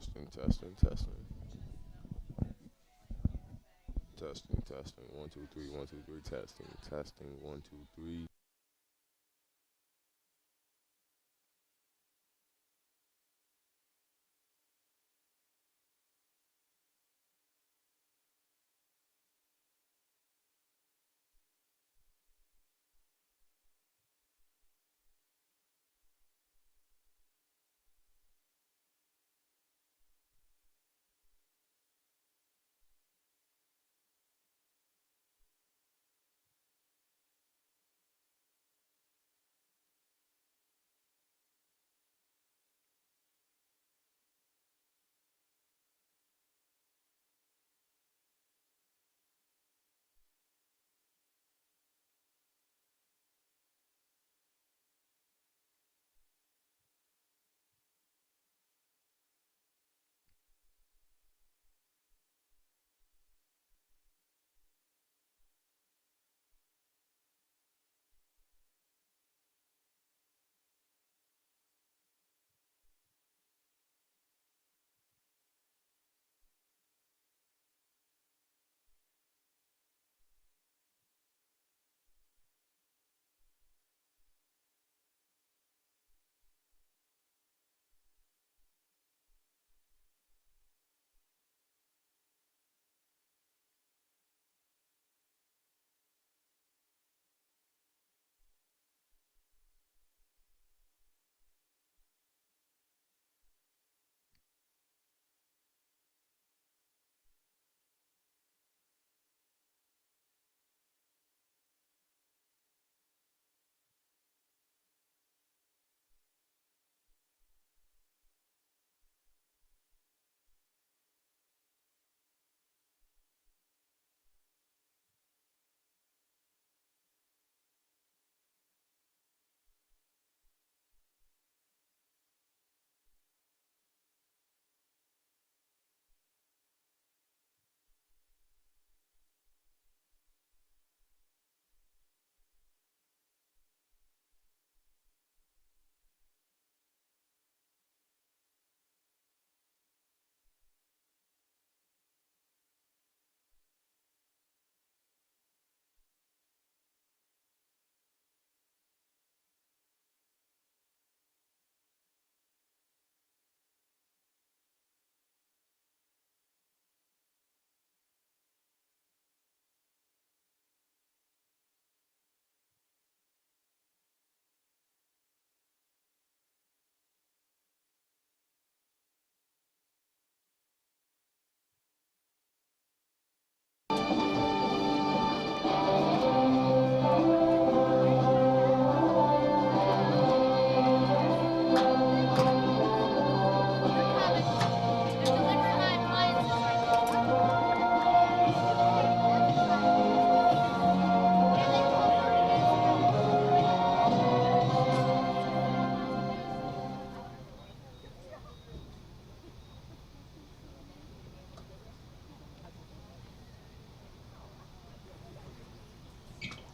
Testing, testing, testing. Testing, testing. 1, 2, 3, 1, 2, 3. Testing, testing. 1, 2, 3.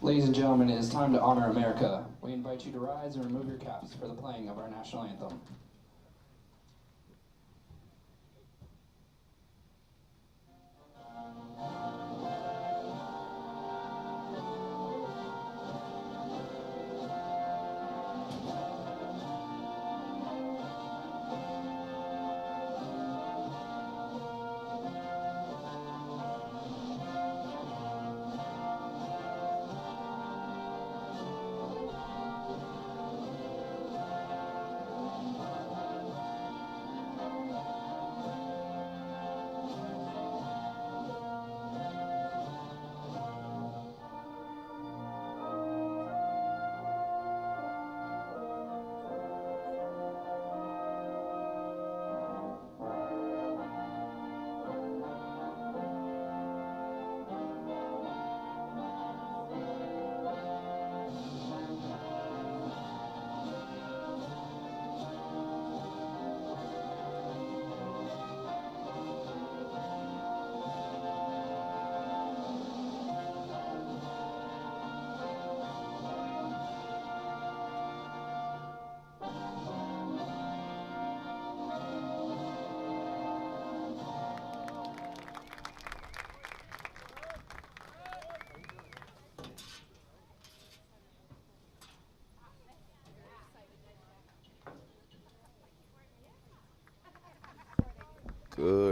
Ladies and gentlemen, it is time to honor America. We invite you to rise and remove your caps for the playing of our national anthem.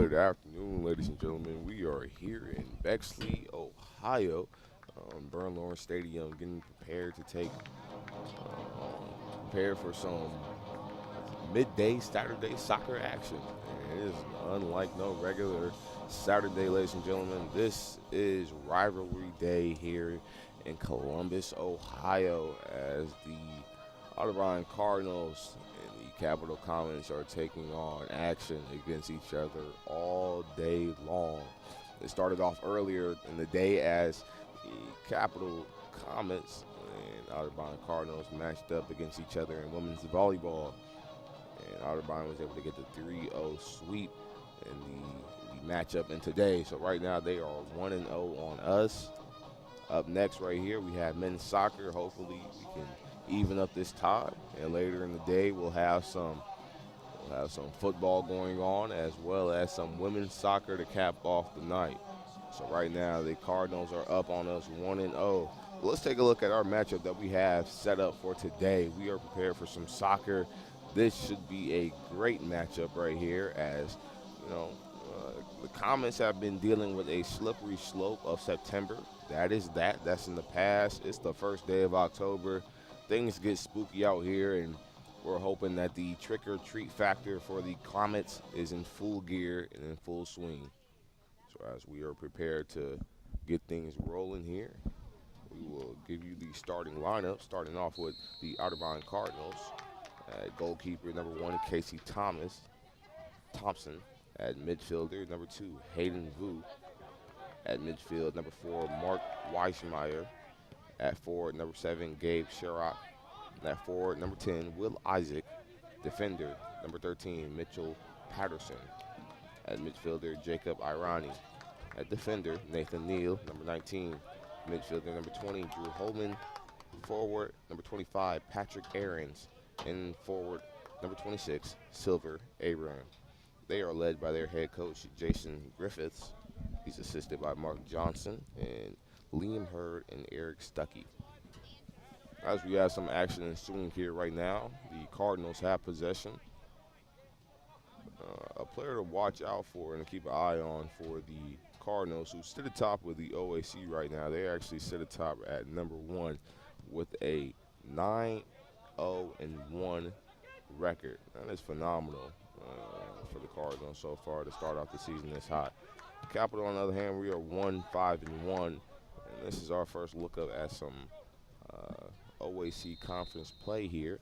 Good afternoon, ladies and gentlemen. We are here in Bexley, Ohio, Bernlohr Stadium, getting prepared to prepare for some midday Saturday soccer action. And it is unlike no regular Saturday, ladies and gentlemen. This is rivalry day here in Columbus, Ohio, as the Otterbein Cardinals and the Capital Comets are taking on action against each other all day long. It started off earlier in the day as the Capital Comets and Otterbein Cardinals matched up against each other in women's volleyball. And Otterbein was able to get the 3-0 sweep in the matchup in today. So right now they are 1-0 on us. Up next right here we have men's soccer. Hopefully we can even up this tie, and later in the day we'll have some football going on, as well as some women's soccer to cap off the night. So right now the Cardinals are up on us 1-0. Let's take a look at our matchup that we have set up for today. We are prepared for some soccer. This should be a great matchup right here, as you know, the Comets have been dealing with a slippery slope of September. That's in the past. It's the first day of October. Things get spooky out here, and we're hoping that the trick-or-treat factor for the Comets is in full gear and in full swing. So as we are prepared to get things rolling here, we will give you the starting lineup, starting off with the Otterbein Cardinals. At goalkeeper, number 1, Casey Thompson. At midfielder, number 2, Hayden Vu. At midfield, number 4, Mark Weissmeyer. At forward, number 7, Gabe Sherrock. At forward, number 10, Will Isaac. Defender, number 13, Mitchell Patterson. At midfielder, Jacob Irani. At defender, Nathan Neal. Number 19, midfielder, number 20, Drew Holman. Forward, number 25, Patrick Aarons. And forward, number 26, Silver Abraham. They are led by their head coach, Jason Griffiths. He's assisted by Mark Johnson and Liam Hurd and Eric Stuckey. As we have some action ensuing here right now, the Cardinals have possession. A player to watch out for and to keep an eye on for the Cardinals, who sit atop with the OAC right now. They actually sit atop at number 1 with a 9-0-1 record. That is phenomenal for the Cardinals so far to start off the season this hot. Capital, on the other hand, we are 1-5-1, and this is our first look up at some OAC conference play here.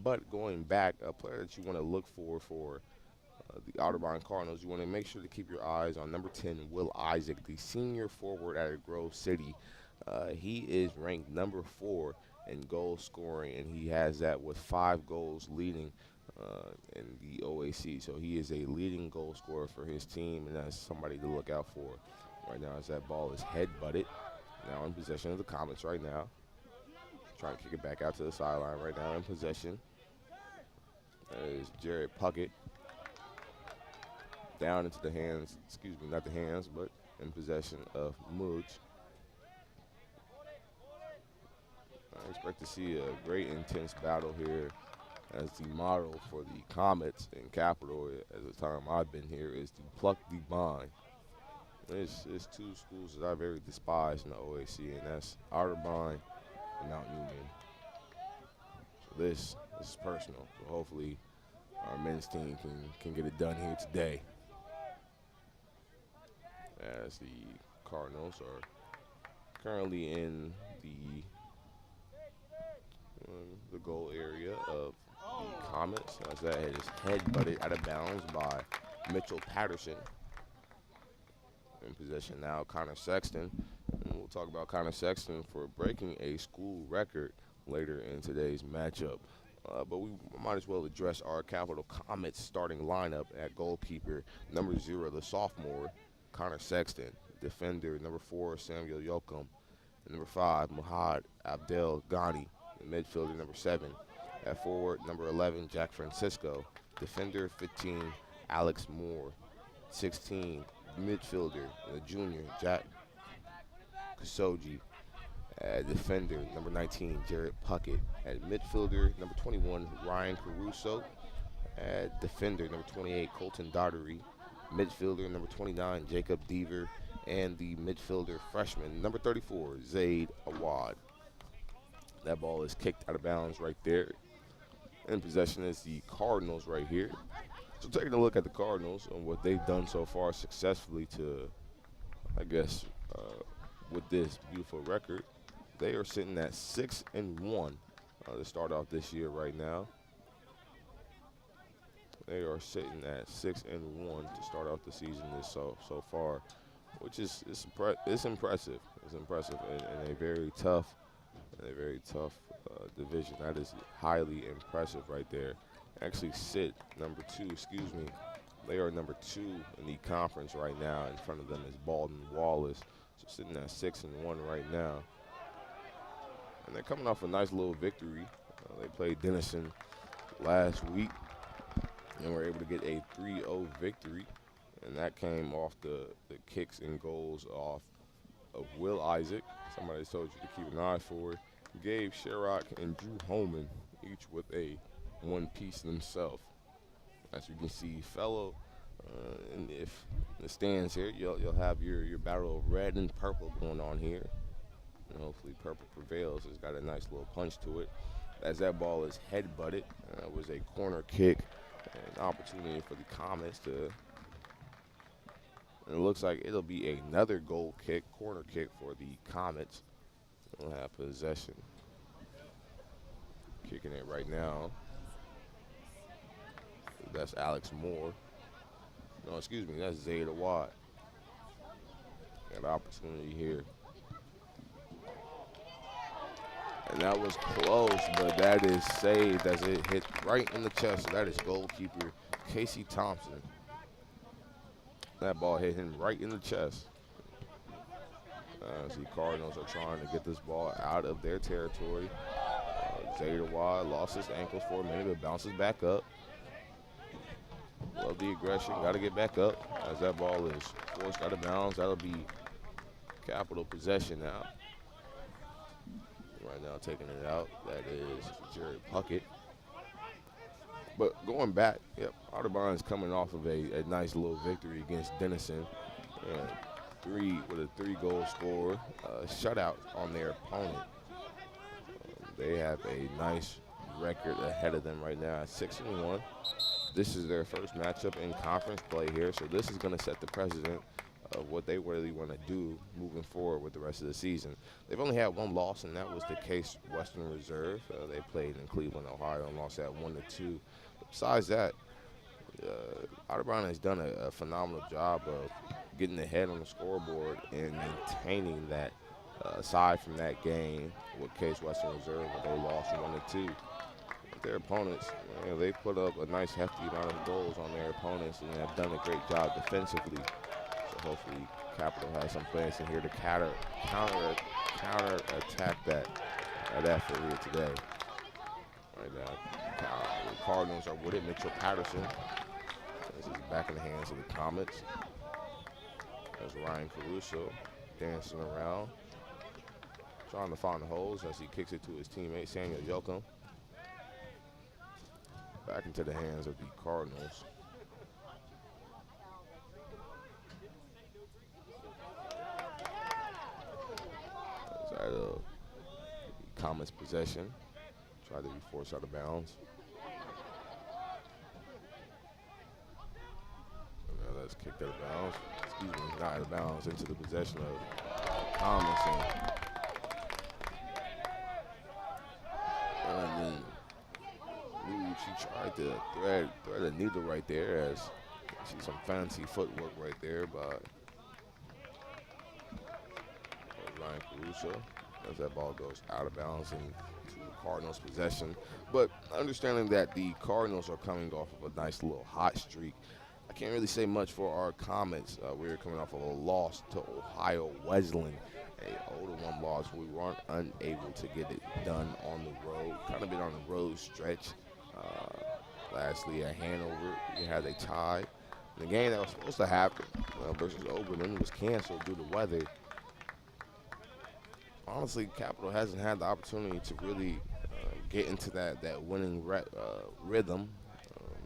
But going back, a player that you want to look for the Otterbein Cardinals, you want to make sure to keep your eyes on number 10, Will Isaac, the senior forward out of Grove City. He is ranked number 4 in goal scoring, and he has that with 5 goals leading in the OAC. So he is a leading goal scorer for his team, and that's somebody to look out for right now, as that ball is head-butted. Now in possession of the Comets right now. Trying to kick it back out to the sideline right now in possession. That is Jared Puckett. Down into the hands, not the hands, but in possession of Mooch. I expect to see a great intense battle here, as the motto for the Comets in Capital at the time I've been here is to pluck the bind. It's 2 schools that I very despise in the OAC, and that's Otterbein and Mount Union. So this is personal. So hopefully our men's team can get it done here today, as the Cardinals are currently in the goal area of the Comets, as that is head-butted out of bounds by Mitchell Patterson. In possession now, Connor Sexton. And we'll talk about Connor Sexton for breaking a school record later in today's matchup. But we might as well address our Capital Comets starting lineup. At goalkeeper, number 0, the sophomore, Connor Sexton. Defender, number 4, Samuel Yoakum. And number 5, Muhammad Abdel Ghani. Midfielder, number 7. At forward, number 11, Jack Francisco. Defender, 15, Alex Moore. 16, midfielder, the junior, Jack Kasoji. At defender, number 19, Jared Puckett. At midfielder, number 21, Ryan Caruso. At defender, number 28, Colton Daughtery. midfielder number 29, Jacob Deaver, and the midfielder freshman number 34, Zaid Awad. That ball is kicked out of bounds right there. In possession is the Cardinals right here. So taking a look at the Cardinals and what they've done so far successfully to, I guess, with this beautiful record, they are sitting at 6-1 to start off this year right now. They are sitting at 6-1 to start off the season so far, which is impressive. It's impressive in a very tough division. That is highly impressive right there. Actually sit number 2, excuse me. They are number 2 in the conference right now. In front of them is Baldwin Wallace. So sitting at 6-1 right now. And they're coming off a nice little victory. They played Denison last week and were able to get a 3-0 victory. And that came off the kicks and goals off of Will Isaac. Somebody told you to keep an eye for it. Gabe Sherrock and Drew Holman, each with a one piece themselves. As you can see, fellow, and if in the stands here, you'll have your battle of red and purple going on here. And hopefully purple prevails. It's got a nice little punch to it. As that ball is head-butted, it was a corner kick, an opportunity for the Comets to. And it looks like it'll be another goal kick, corner kick for the Comets. They'll have possession. Kicking it right now. That's Alex Moore. No, excuse me, that's Zayda Watt. Got an opportunity here. And that was close, but that is saved as it hit right in the chest. So that is goalkeeper Casey Thompson. That ball hit him right in the chest. As the Cardinals are trying to get this ball out of their territory. Zayda Watt lost his ankles for a minute, but bounces back up. Love the aggression, got to get back up. As that ball is forced out of bounds, that'll be capital possession now. Right now taking it out, that is Jared Puckett. But going back, yep, Otterbein is coming off of a nice little victory against Denison. With a 3-goal score, shutout on their opponent. They have a nice record ahead of them right now at 6-1. This is their first matchup in conference play here, so this is going to set the precedent of what they really want to do moving forward with the rest of the season. They've only had one loss, and that was the Case Western Reserve. They played in Cleveland, Ohio, and lost at 1-2. Besides that, Otterbein has done a phenomenal job of getting ahead on the scoreboard and maintaining that. Aside from that game with Case Western Reserve, where they lost 1-2, their opponents, they put up a nice hefty amount of goals on their opponents and have done a great job defensively. So hopefully Capital has some plans in here to counter attack that effort here today. Right now, the Cardinals are with it. Mitchell Patterson. This is back in the hands of the Comets. There's Ryan Caruso dancing around, trying to find the holes as he kicks it to his teammate, Samuel Yoakum. Back into the hands of the Cardinals. That's out of the Comets' possession. Tried to be forced out of bounds. And now that's kicked out of bounds. Excuse me, not out of bounds, into the possession of Comets. And then she tried to thread a needle right there, as see some fancy footwork right there by Ryan Caruso as that ball goes out of bounds and to the Cardinals' possession. But understanding that the Cardinals are coming off of a nice little hot streak, I can't really say much for our Comets. We're coming off of a loss to Ohio Wesleyan, a 0-1 loss. We weren't unable to get it done on the road. Kind of been on the road stretch. Lastly, at Hanover, we had a tie. The game that was supposed to happen versus Oberlin was canceled due to weather. Honestly, Capital hasn't had the opportunity to really get into that winning rhythm.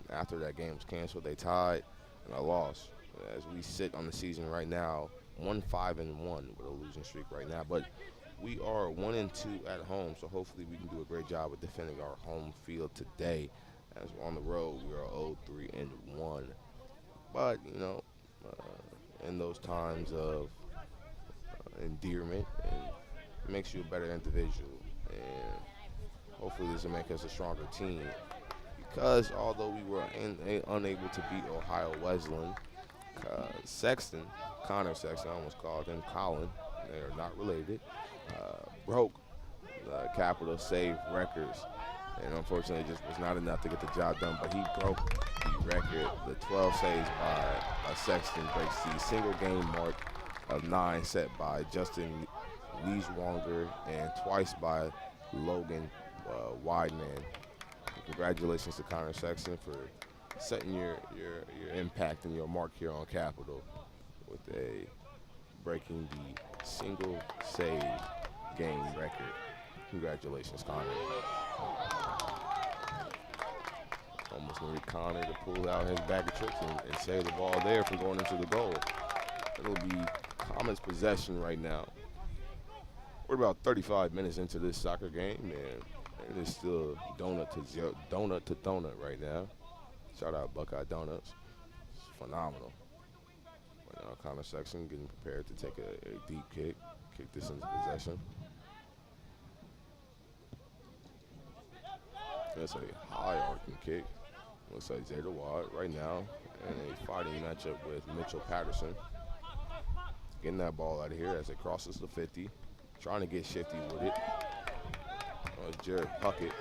After that game was canceled, they tied and I lost. as we sit on the season right now, 1-5-1 with a losing streak right now. But we are 1-2 at home, so hopefully we can do a great job of defending our home field today. As we're on the road, we are 0-3-1. But in those times of endearment, it makes you a better individual, and hopefully this will make us a stronger team. Because although we were unable to beat Ohio Wesleyan, Connor Sexton, I almost called him Colin, they are not related, broke the Capital save records. And unfortunately, it just was not enough to get the job done. But he broke the record. The 12 saves by Sexton breaks the single game mark of 9 set by Justin Leeswanger and twice by Logan Wideman. Congratulations to Connor Sexton for setting your impact and your mark here on Capital with breaking the single save game record. Congratulations, Connor. Almost needed Connor to pull out his bag of tricks and save the ball there from going into the goal. It'll be Comets possession right now. We're about 35 minutes into this soccer game, and it is still donut to donut right now. Shout out Buckeye Donuts. It's phenomenal. Right now, Connor Sexton getting prepared to take a deep kick this into possession. That's a high arcing kick. Looks like Zeta Wad right now in a fighting matchup with Mitchell Patterson. Getting that ball out of here as it crosses the 50. Trying to get shifty with it. Jared Puckett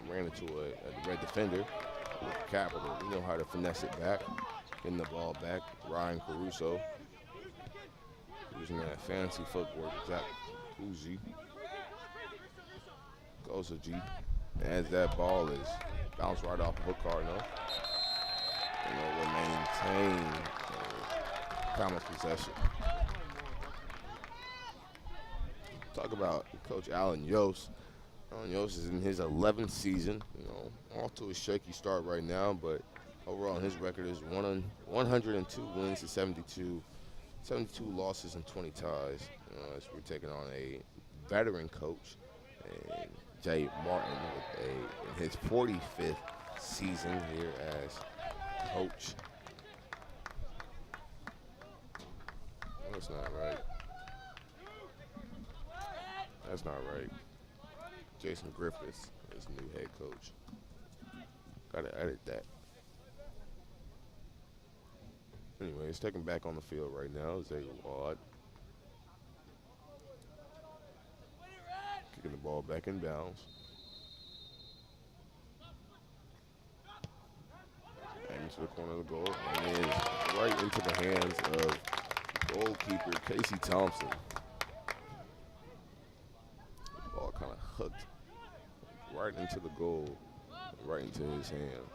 ran into a red defender with Capital. We know how to finesse it back. Getting the ball back. Ryan Caruso using that fancy footwork. Jack Uzi. Goes to G. As that ball is bounced right off the hook cardinal. Will maintain Comets possession. Talk about Coach Alan Yost. Alan Yost is in his 11th season. Off to a shaky start right now, but overall his record is 102 wins to 72 losses and 20 ties. As we're taking on a veteran coach, and Jay Martin, in his 45th season here as coach. That's not right. That's not right. Jason Griffiths is new head coach. Gotta edit that. Anyway, he's taken back on the field right now. Zay Wad. Kicking the ball back in bounds. Aiming to the corner of the goal. And is right into the hands of goalkeeper Casey Thompson. The ball kind of hooked right into the goal, right into his hands.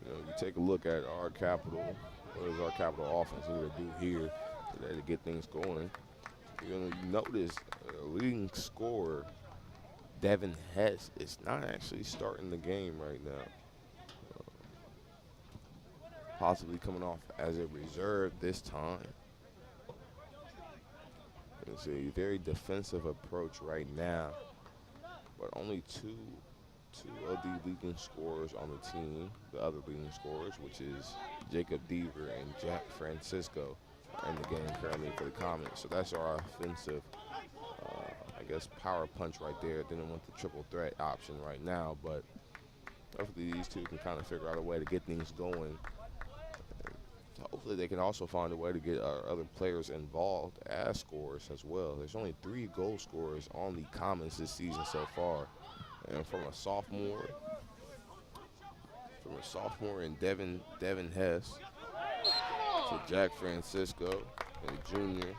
You take a look at our Capital. What is our Capital offense here to do here today to get things going? You notice leading scorer Devin Hess is not actually starting the game right now. Possibly coming off as a reserve this time. It's a very defensive approach right now, but only two of the leading scorers on the team, the other leading scorers, which is Jacob Deaver and Jack Francisco, are in the game currently for the Comets. So that's our offensive, power punch right there. Didn't want the triple threat option right now, but hopefully these two can kind of figure out a way to get things going. Hopefully they can also find a way to get our other players involved as scorers as well. There's only 3 goal scorers on the Comets this season so far. And from a sophomore in Devin Hess to Jack Francisco and a junior,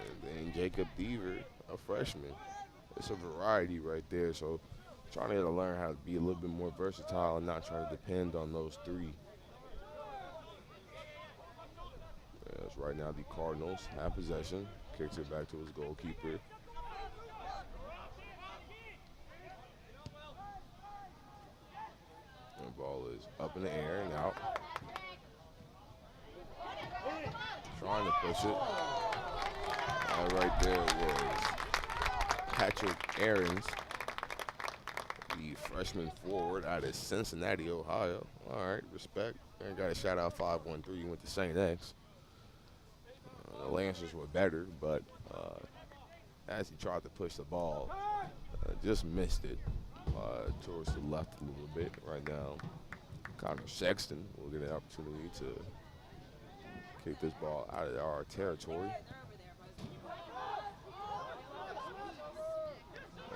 and then Jacob Deaver, a freshman. It's a variety right there. So trying to learn how to be a little bit more versatile and not try to depend on those 3. As right now the Cardinals have possession. Kicks it back to his goalkeeper. Ball is up in the air and out. Trying to push it. Right there was Patrick Aarons, the freshman forward out of Cincinnati, Ohio. All right, respect. And got a shout out 513. You went to St. X. The Lancers were better, but as he tried to push the ball, just missed it towards the left a little bit. Right now, Connor Sexton will get an opportunity to kick this ball out of our territory.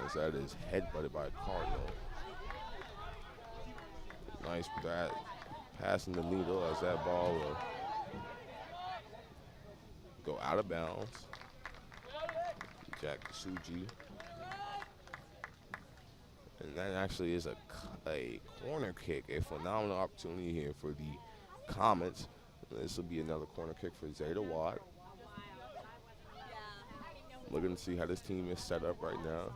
As that is headbutted by Cardinal. Nice passing the needle as that ball will go out of bounds. Jack Suji. And that actually is a corner kick, a phenomenal opportunity here for the Comets. This will be another corner kick for Zeta Watt. Looking to see how this team is set up right now.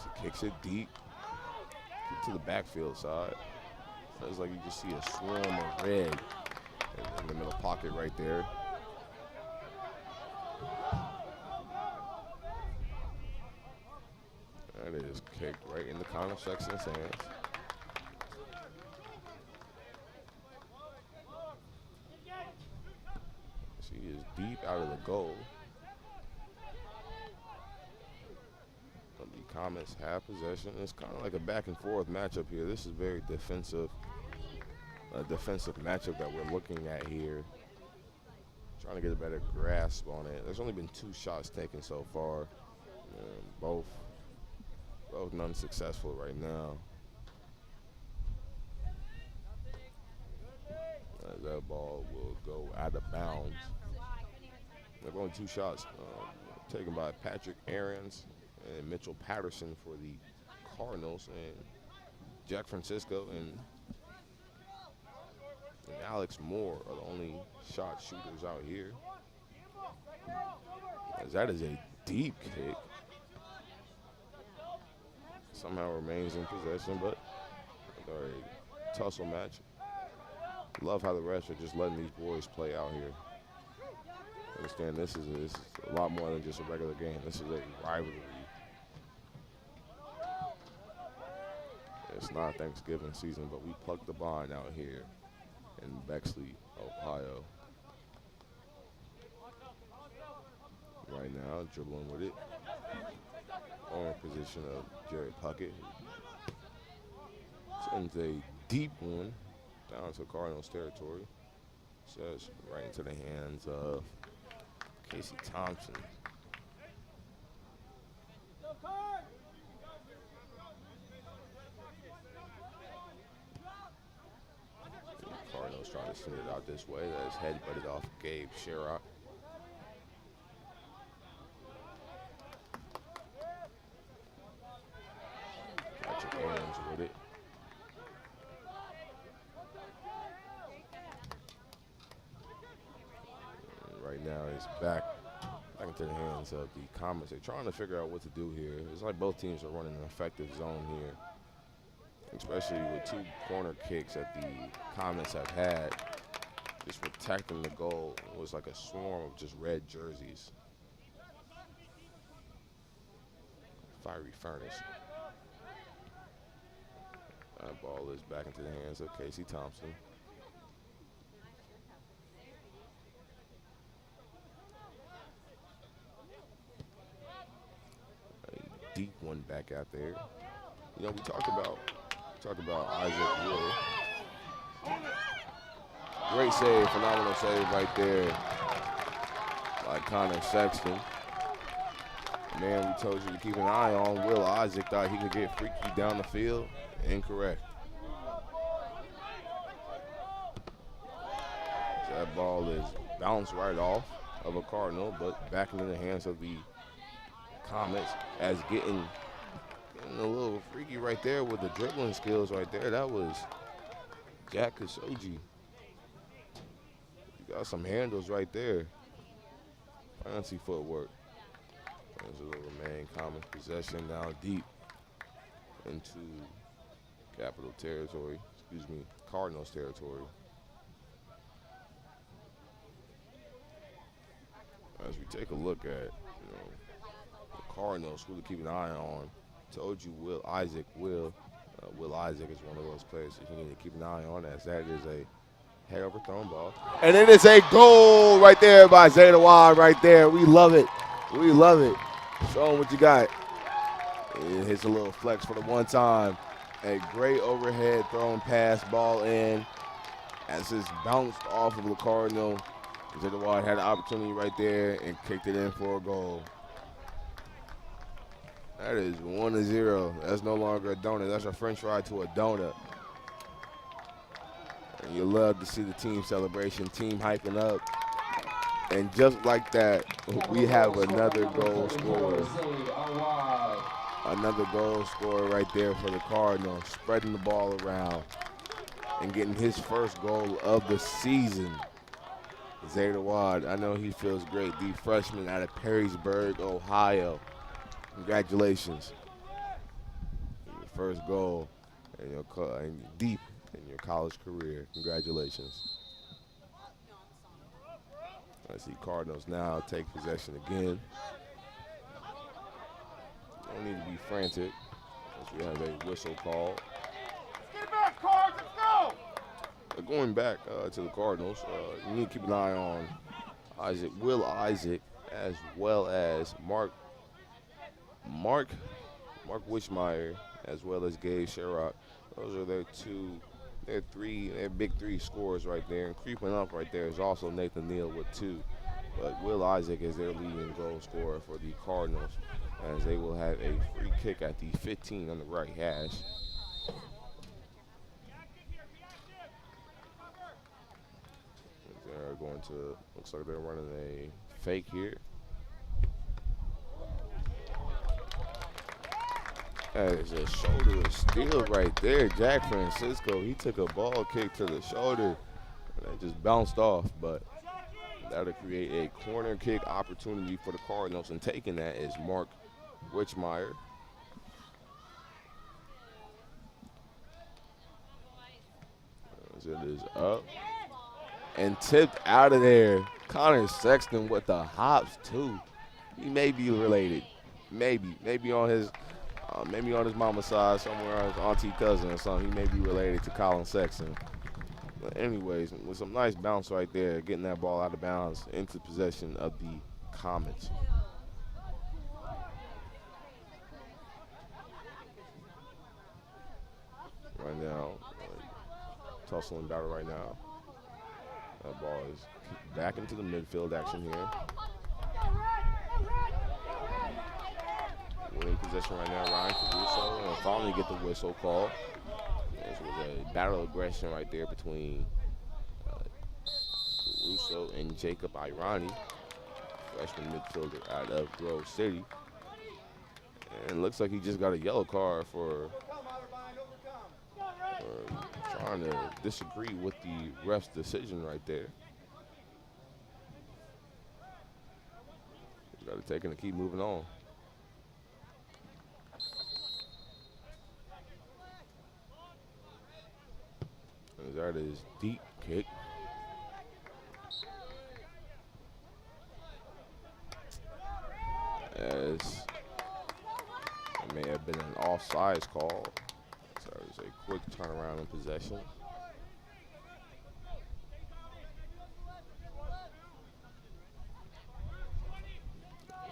She kicks it deep to the backfield side. It's like you just see a swarm of red in the middle pocket right there. That is kicked right into Connor Sexton's hands. She is deep out of the goal. But the Comets have possession. It's kind of like a back and forth matchup here. This is very defensive, a defensive matchup that we're looking at here. Trying to get a better grasp on it. There's only been 2 shots taken so far. Both unsuccessful right now. That ball will go out of bounds. There are only 2 shots taken by Patrick Aarons and Mitchell Patterson for the Cardinals, and Jack Francisco and Alex Moore are the only shot shooters out here. As that is a deep kick. Somehow remains in possession, but a tussle match. Love how the refs are just letting these boys play out here. Understand this is a lot more than just a regular game. This is a rivalry. It's not Thanksgiving season, but we plucked the bond out here in Bexley, Ohio. Right now, dribbling with it. On position of Jerry Puckett. Sends a deep one down to Cardinals territory. Just right into the hands of Casey Thompson. Cardinals trying to send it out this way. That is headbutted off Gabe Sherrock. Patrick Aarons with it. And right now he's back into the hands of the Comets. They're trying to figure out what to do here. It's like both teams are running an effective zone here, especially with 2 corner kicks that the Comets have had. Just protecting the goal. It was like a swarm of just red jerseys. Fiery furnace. That ball is back into the hands of Casey Thompson. A deep one back out there. You know, we talked about Isaac Wood. Great save, phenomenal save right there by Connor Sexton. Man, we told you to keep an eye on. Will Isaac thought he could get freaky down the field. Incorrect. So that ball is bounced right off of a Cardinal, but back into the hands of the Comets as getting a little freaky right there with the dribbling skills right there. That was Jack Khashoggi. Got some handles right there. Fancy footwork. There's a little remain Comets possession now deep. into Capital territory, Cardinals territory. As we take a look at, the Cardinals, who to keep an eye on. Told you Will Isaac will. Will Isaac is one of those players that you need to keep an eye on, as that is a head over thrown ball. And it is a goal right there by Zeta Wad right there. We love it. We love it. Show him what you got. It hits a little flex for the one time. A great overhead thrown pass, ball in. As it's bounced off of the Cardinal, Zeta Wad had an opportunity right there and kicked it in for a goal. That is 1-0. That's no longer a donut. That's a french fry to a donut. And you love to see the team celebration, team hyping up. And just like that, we have another goal scorer. Another goal scorer right there for the Cardinals, spreading the ball around and getting his first goal of the season. Zeta Wad, I know he feels great. The freshman out of Perrysburg, Ohio. Congratulations. Your first goal in your deep in your college career. Congratulations. I see Cardinals now take possession again. Don't need to be frantic, as we have a whistle call. Get back, Cards, let's go! Going back to the Cardinals, you need to keep an eye on Will Isaac, as well as Mark Wishmeyer, as well as Gabe Sherrock. Those are their big three scores right there. And creeping up right there is also Nathan Neal with 2. But Will Isaac is their leading goal scorer for the Cardinals, as they will have a free kick at the 15 on the right hash. They're going to, looks like they're running a fake here. That is a shoulder steal right there. Jack Francisco, he took a ball kick to the shoulder, and it just bounced off, but that'll create a corner kick opportunity for the Cardinals, and taking that is Mark Witchmeyer. As it is up and tipped out of there. Connor Sexton with the hops too. He may be related, maybe on his mama's side, somewhere, his auntie, cousin or something. He may be related to Colin Sexton. But anyways, with some nice bounce right there, getting that ball out of bounds into possession of the Comets. Right now, tussling battle right now. That ball is back into the midfield action here. Winning possession right now, Ryan Caruso, and finally get the whistle call. This was a battle of aggression right there between Caruso and Jacob Irani, freshman midfielder out of Grove City. And it looks like he just got a yellow card for trying to disagree with the ref's decision right there. Got to take it and keep moving on. And that is deep kick. As it may have been an offsides call. So it was a quick turnaround in possession.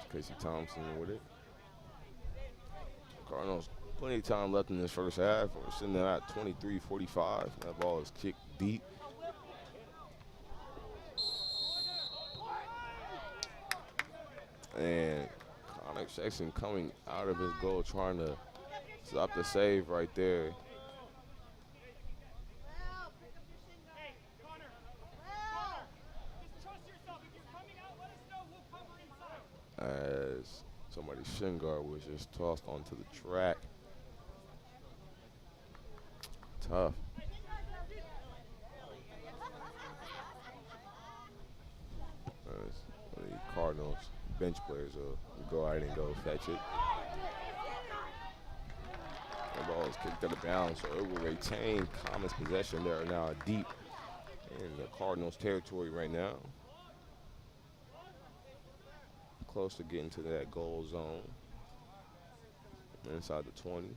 Casey Thompson with it. Cardinals, plenty of time left in this first half. We're sitting there at 23-45. That ball is kicked deep. And Connor Sexton coming out of his goal, trying to stop the save right there. As somebody's shin guard was just tossed onto the track. Tough. The Cardinals bench players will go out and go fetch it. That ball is kicked out of bounds, so it will retain Comets possession. They are now deep in the Cardinals territory right now. Close to getting to that goal zone. Inside the 20.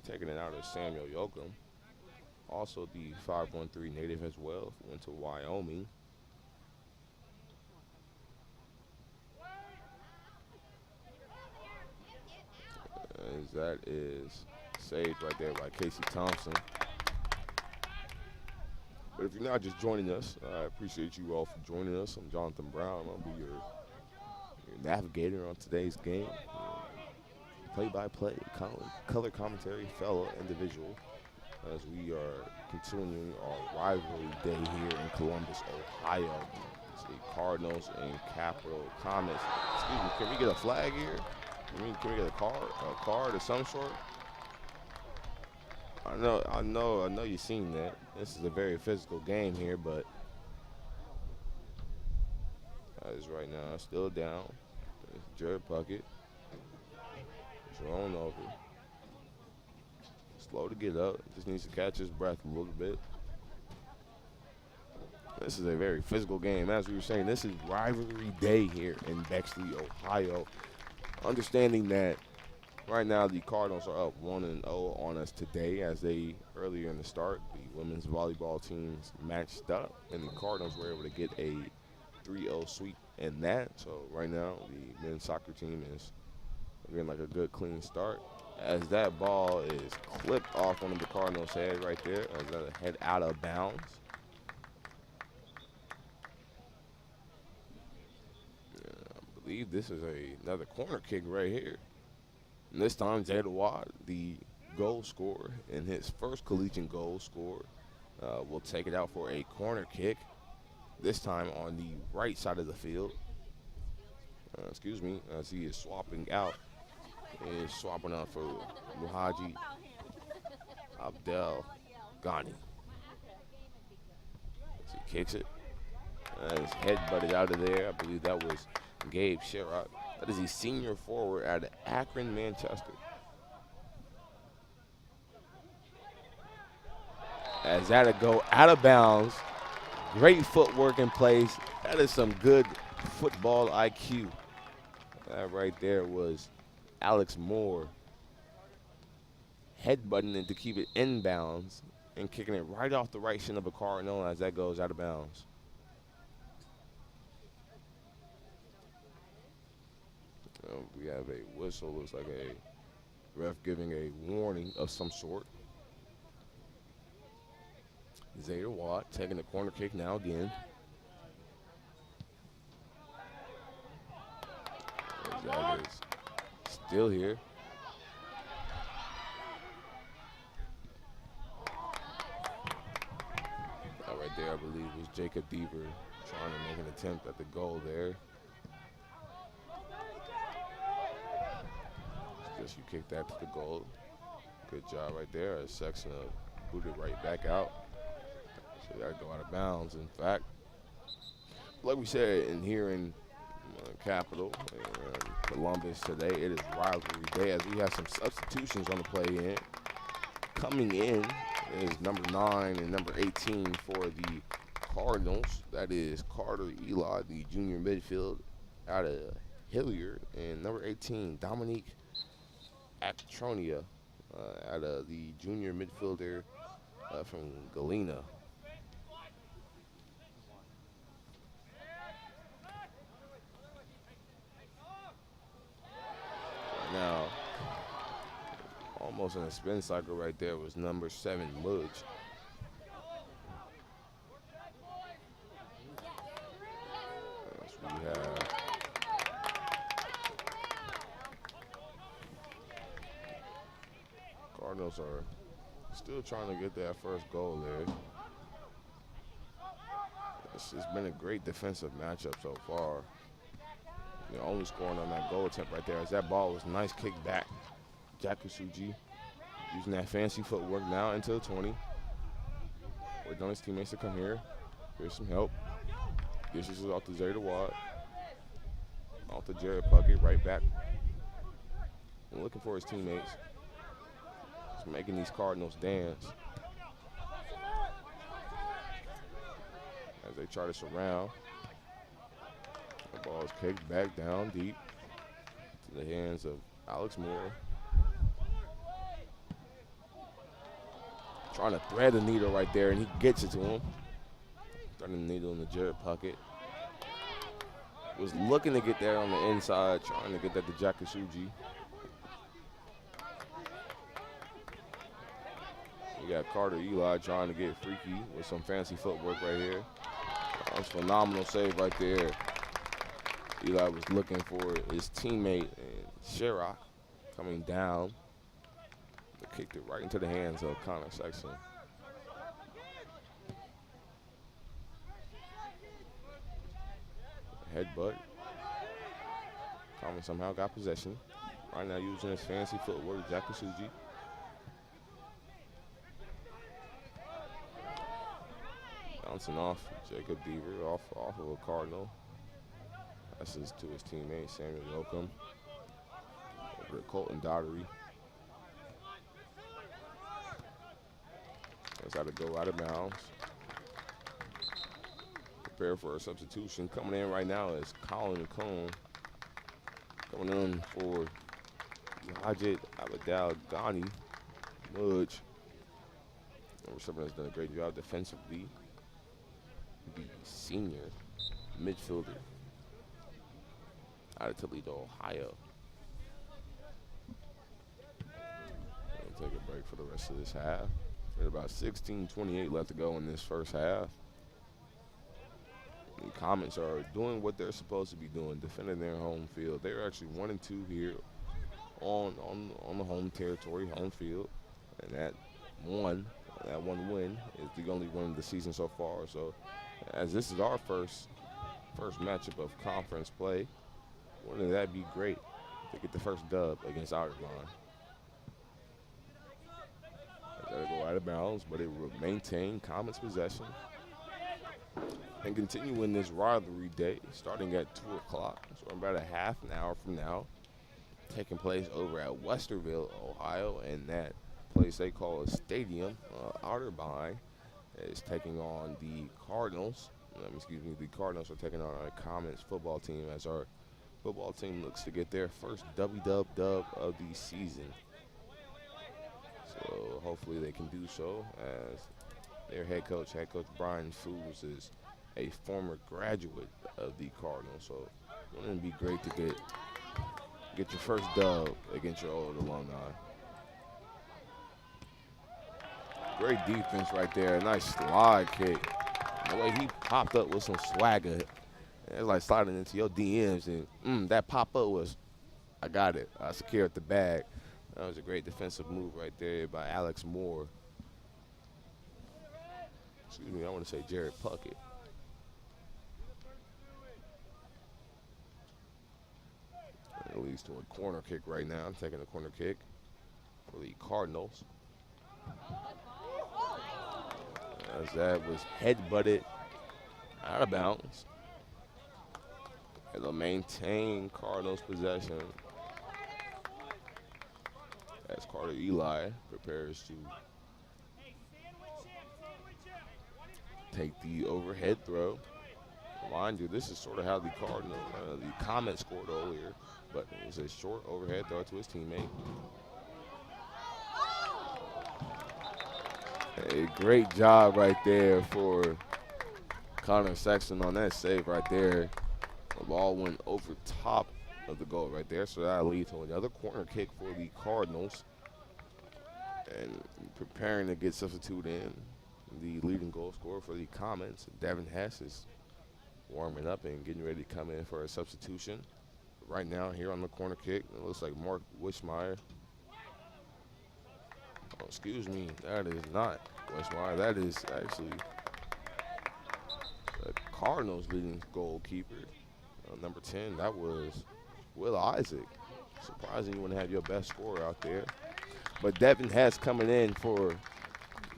Taking it out of Samuel Yoakum. Also the 513 native as well. Went to Wyoming. As that is saved right there by Casey Thompson. But if you're not just joining us, I appreciate you all for joining us. I'm Jonathan Brown. I'll be your navigator on today's game. Play-by-play, color commentary, fellow individual, as we are continuing our rivalry day here in Columbus, Ohio. It's the Cardinals and Capital Comets. Excuse me, can we get a flag here? Can we get a card of some sort? I know you've seen that. This is a very physical game here, but as right now, still down. It's Jared Puckett. Thrown over. Slow to get up. Just needs to catch his breath a little bit. This is a very physical game. As we were saying, this is rivalry day here in Bexley, Ohio. Understanding that right now the Cardinals are up 1-0 on us today, as they earlier in the start, the women's volleyball teams matched up, and the Cardinals were able to get a 3-0 sweep in that. So right now the men's soccer team is getting like a good clean start. As that ball is clipped off one of the Cardinals' head right there, as that head out of bounds. I believe this is another corner kick right here. And this time, Zayda Watt, the goal scorer, in his first collegiate goal score, will take it out for a corner kick. This time on the right side of the field. Excuse me, as he is swapping out. He is swapping out for Muhaji Abdel Ghani. As he kicks it. His head butted out of there. I believe that was Gabe Sherrod. That is a senior forward out of Akron, Manchester. As that'll go out of bounds. Great footwork in place. That is some good football IQ. That right there was Alex Moore headbutting it to keep it inbounds and kicking it right off the right shin of a Cardinal as that goes out of bounds. We have a whistle. Looks like a ref giving a warning of some sort. Zayda Watt taking the corner kick now again. That is still here. Right there, I believe, was Jacob Deaver trying to make an attempt at the goal there. Just you kick that to the goal. Good job right there. As Sexton booted right back out. So that go out of bounds. In fact, like we said, in here in Capital and Columbus today, it is rivalry day as we have some substitutions on the play in. Coming in is number 9 and number 18 for the Cardinals. That is Carter Eli, the junior midfield out of Hilliard, and number 18, Dominique Actronia, out of the junior midfielder from Galena. Now, almost in a spin cycle right there was number 7, Mudge. As we have Cardinals are still trying to get that first goal there. It's been a great defensive matchup so far. They're only scoring on that goal attempt right there as that ball was nice kick back. Jakusuji using that fancy footwork now into the 20. Waiting on his teammates to come here. Here's some help. This is off to Zayda Watt. Off to Jared Puckett, right back and looking for his teammates. He's making these Cardinals dance as they try to surround. The ball is kicked back down deep to the hands of Alex Moore. Trying to thread the needle right there, and he gets it to him. Threading the needle in the Jared Puckett. Was looking to get there on the inside, trying to get that to Jakasuji. We got Carter Eli trying to get freaky with some fancy footwork right here. That's a phenomenal save right there. Eli was looking for his teammate, and Sherrock coming down. They kicked it right into the hands of Connor Sexton. Headbutt. Common somehow got possession. Right now using his fancy footwork, Jakasuji. Bouncing off Jacob Deaver, off of a Cardinal. Passes to his teammate, Samuel Yoakum. Over to Colton Daughtery. Has had to go out of bounds. Prepare for a substitution. Coming in right now is Colin Cone. Coming in for Hajit Abadal Ghani Mudge. Number 7 has done a great job defensively. The senior midfielder out of Toledo, Ohio. We'll take a break for the rest of this half. There's about 16:28 left to go in this first half. The Comets are doing what they're supposed to be doing, defending their home field. They're actually 1-2 here on the home territory, home field, and that one win is the only one of the season so far. So, as this is our first matchup of conference play, wouldn't that be great to get the first dub against Otterbein? That'll go out of bounds, but it will maintain Comets possession and continuing this rivalry day starting at 2 o'clock. So about a half an hour from now, taking place over at Westerville, Ohio, and that place they call a stadium. Otterbein is taking on the Cardinals. The Cardinals are taking on our Comets football team as our football team looks to get their first dub of the season. So hopefully they can do so, as their head coach Brian Foos, is a former graduate of the Cardinals. So wouldn't it be great to get your first dub against your old alumni? Great defense right there. Nice slide kick. The way he popped up with some swagger. It's like sliding into your DMs, and that pop-up was, I got it. I secured the bag. That was a great defensive move right there by Alex Moore. Excuse me, I want to say Jared Puckett. It leads to a corner kick right now. I'm taking a corner kick for the Cardinals. As that was head-butted out of bounds. It'll maintain Cardinals possession as Carter Eli prepares to take the overhead throw. Mind you, this is sort of how the Comets scored earlier, but it was a short overhead throw to his teammate. A great job right there for Connor Sexton on that save right there. The ball went over top of the goal right there, so that'll lead to another corner kick for the Cardinals. And preparing to get substituted in, the leading goal scorer for the Comets, Devin Hess, is warming up and getting ready to come in for a substitution. Right now here on the corner kick, it looks like Mark Wishmeyer. Oh, excuse me, that is not Wishmeyer. That is actually the Cardinals' leading goalkeeper. Number 10, that was Will Isaac. Surprising you wouldn't have your best scorer out there. But Devin Hess coming in for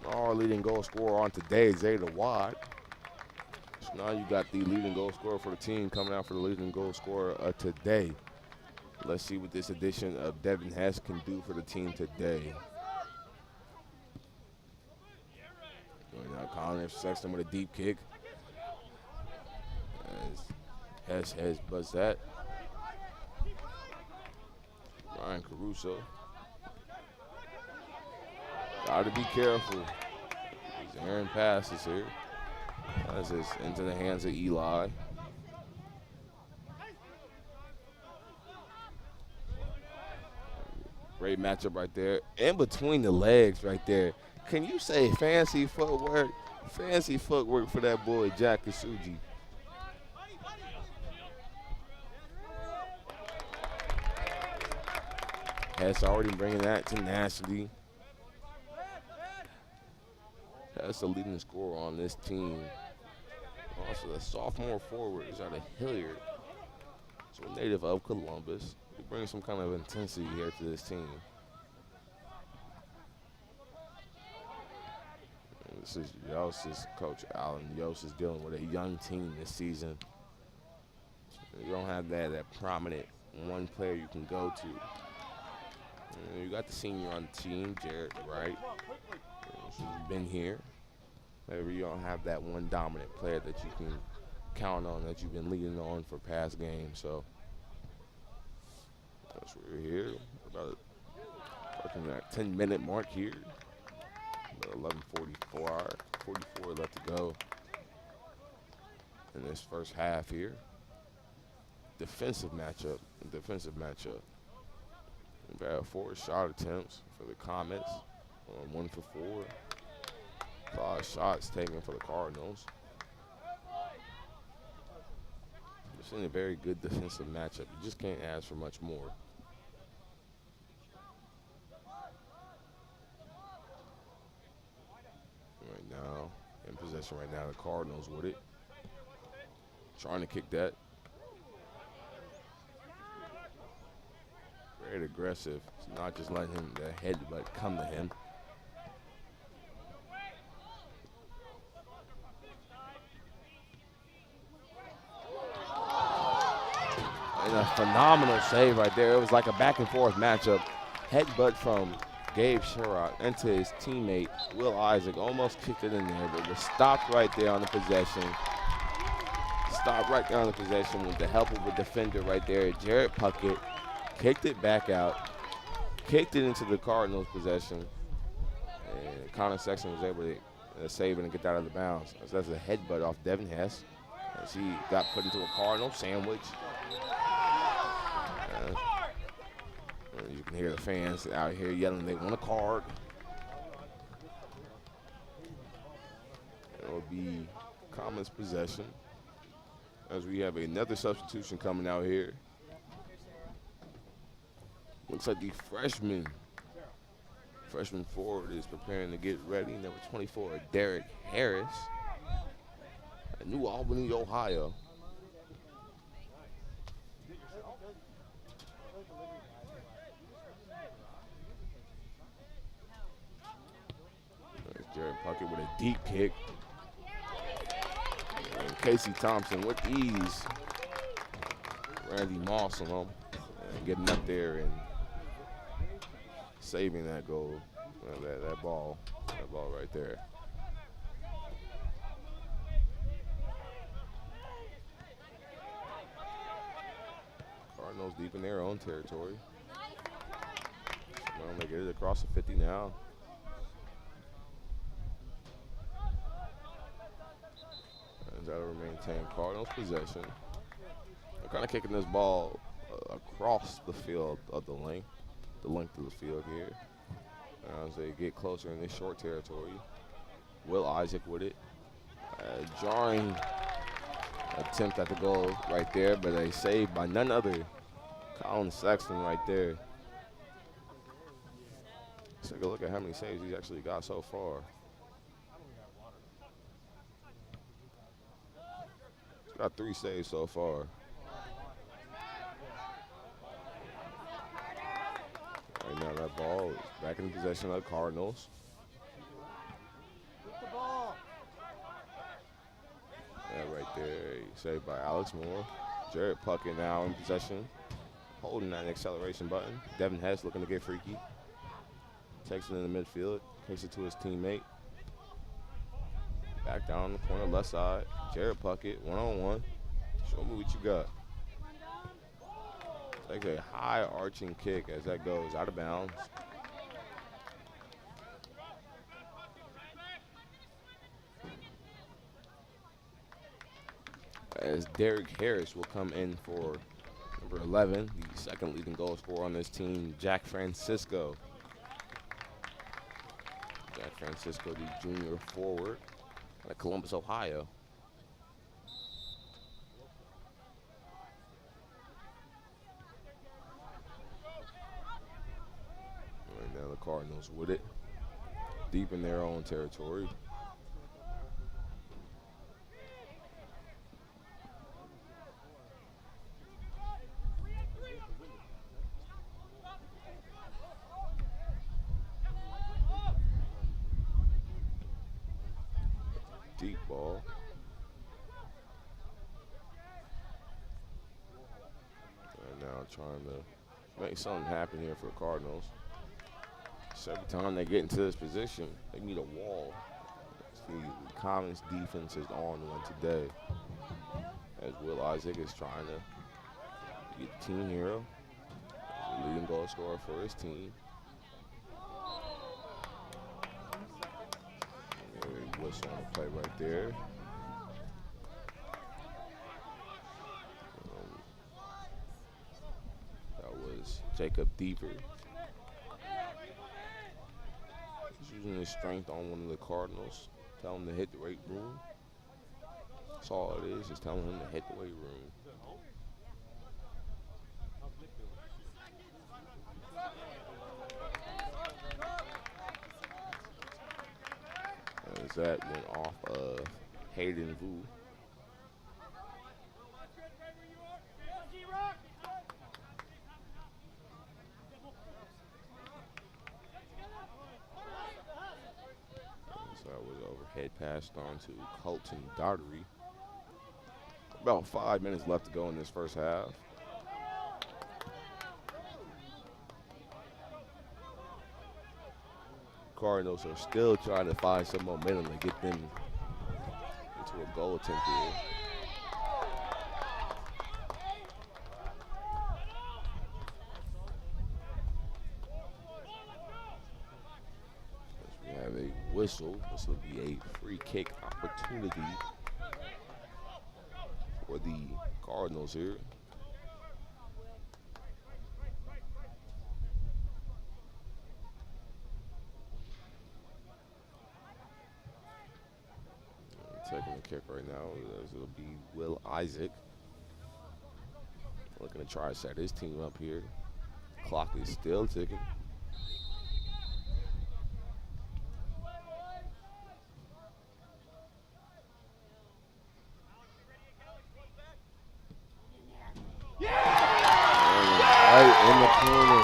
our leading goal scorer on today, Zayda Watt. So now you got the leading goal scorer for the team coming out for the leading goal scorer today. Let's see what this edition of Devin Hess can do for the team today. Now Connor Sexton with a deep kick. As Hess buzz that. Ryan Caruso. Gotta be careful. He's airing passes here. As it's into the hands of Eli. Great matchup right there. In between the legs right there. Can you say fancy footwork? Fancy footwork for that boy, Jack Kasuji. Hess already bringing that tenacity. Hess the leading scorer on this team. Also, the sophomore forward is out of Hilliard. So a native of Columbus. He brings some kind of intensity here to this team. And this is Yost's coach, Allen Yost, is dealing with a young team this season. You don't have that prominent one player you can go to. You got the senior on the team, Jared Wright. He's been here. Maybe you don't have that one dominant player that you can count on, that you've been leading on for past games. So that's what we're here. About looking at 10-minute mark here. About 44 left to go in this first half here. Defensive matchup. We've had 4 shot attempts for the Comets, 1 for 4. 5 shots taken for the Cardinals. It's in a very good defensive matchup. You just can't ask for much more. Right now, in possession right now, the Cardinals with it. Trying to kick that. Very aggressive. It's not just letting him the headbutt come to him. And a phenomenal save right there. It was like a back and forth matchup. Headbutt from Gabe Sherrock into his teammate, Will Isaac. Almost kicked it in there, but was stopped right there on the possession. Stopped right there on the possession with the help of a defender right there, Jared Puckett. Kicked it back out. Kicked it into the Cardinals' possession. And Connor Sexton was able to save it and get out of the bounds. So that's a headbutt off Devin Hess. As he got put into a Cardinal sandwich. You can hear the fans out here yelling they want a card. It will be Comets possession as we have another substitution coming out here. Looks like the freshman forward is preparing to get ready. Number 24, Derek Harris, at New Albany, Ohio. Jared Puckett with a deep kick. And Casey Thompson with ease. Randy Moss on him. And getting up there and saving that goal. That ball right there. Cardinals deep in their own territory. Well, they get it across the 50 now. That'll maintain Cardinals possession. They're kind of kicking this ball across the field of the length of the field here. As they get closer in this short territory. Will Isaac with it. Jarring attempt at the goal right there, but a save by none other. Colin Sexton right there. Let's take a look at how many saves he's actually got so far. Got 3 saves so far. Right now that ball is back in possession of the Cardinals. Yeah, right there, saved by Alex Moore. Jared Puckett now in possession holding that acceleration button. Devin Hess looking to get freaky. Takes it in the midfield, takes it to his teammate. Back down the corner, left side. Jared Puckett, one-on-one. Show me what you got. Takes a high arching kick as that goes out of bounds. As Derek Harris will come in for number 11, the second leading goal scorer on this team, Jack Francisco. Jack Francisco, the junior forward out of Columbus, Ohio. Right now the Cardinals with it, deep in their own territory. Deep ball. Right now trying to make something happen here for the Cardinals. So every time they get into this position, they need a wall. The Comets defense is on one today. As Will Isaac is trying to get the team hero, the leading goal scorer for his team. Whistle on the play right there. That was Jacob Deaver. He's using his strength on one of the Cardinals. Tell him to hit the weight room. That's all it is, just telling him to hit the weight room. As that went off of Hayden Vu. So that was overhead passed on to Colton Daughtery. About 5 minutes left to go in this first half. Cardinals are still trying to find some momentum to get them into a goal attempt here. As we have a whistle. This will be a free kick opportunity for the Cardinals here. Taking the kick right now, it'll be Will Isaac. Looking to try to set his team up here. Clock is still ticking. Right in the corner.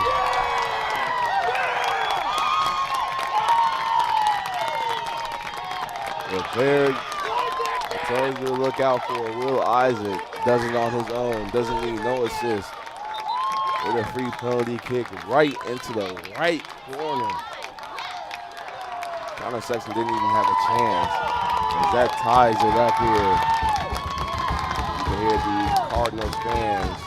If they're told you to look out for Will Isaac, does it on his own, doesn't need no assist. With a free penalty kick right into the right corner. Connor Sexton didn't even have a chance. As that ties it up here. You can hear the Cardinals fans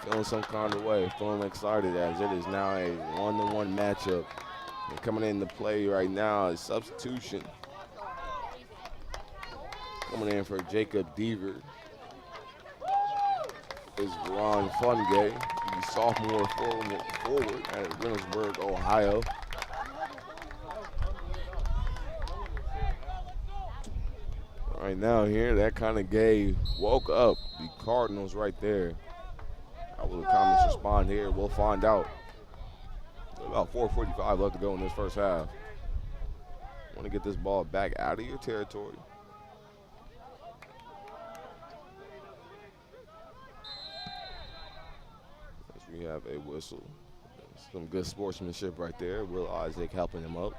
feeling some kind of way, feeling excited as it is now a one-to-one matchup. And coming into play right now is substitution. Coming in for Jacob Deaver is Ron Fungay, the sophomore forward at Reynoldsburg, Ohio. Right now here, that kind of woke up the Cardinals right there. How will the Comets respond here? We'll find out. About 4:45 left to go in this first half. Want to get this ball back out of your territory. We have a whistle. Some good sportsmanship right there. Will Isaac helping him up.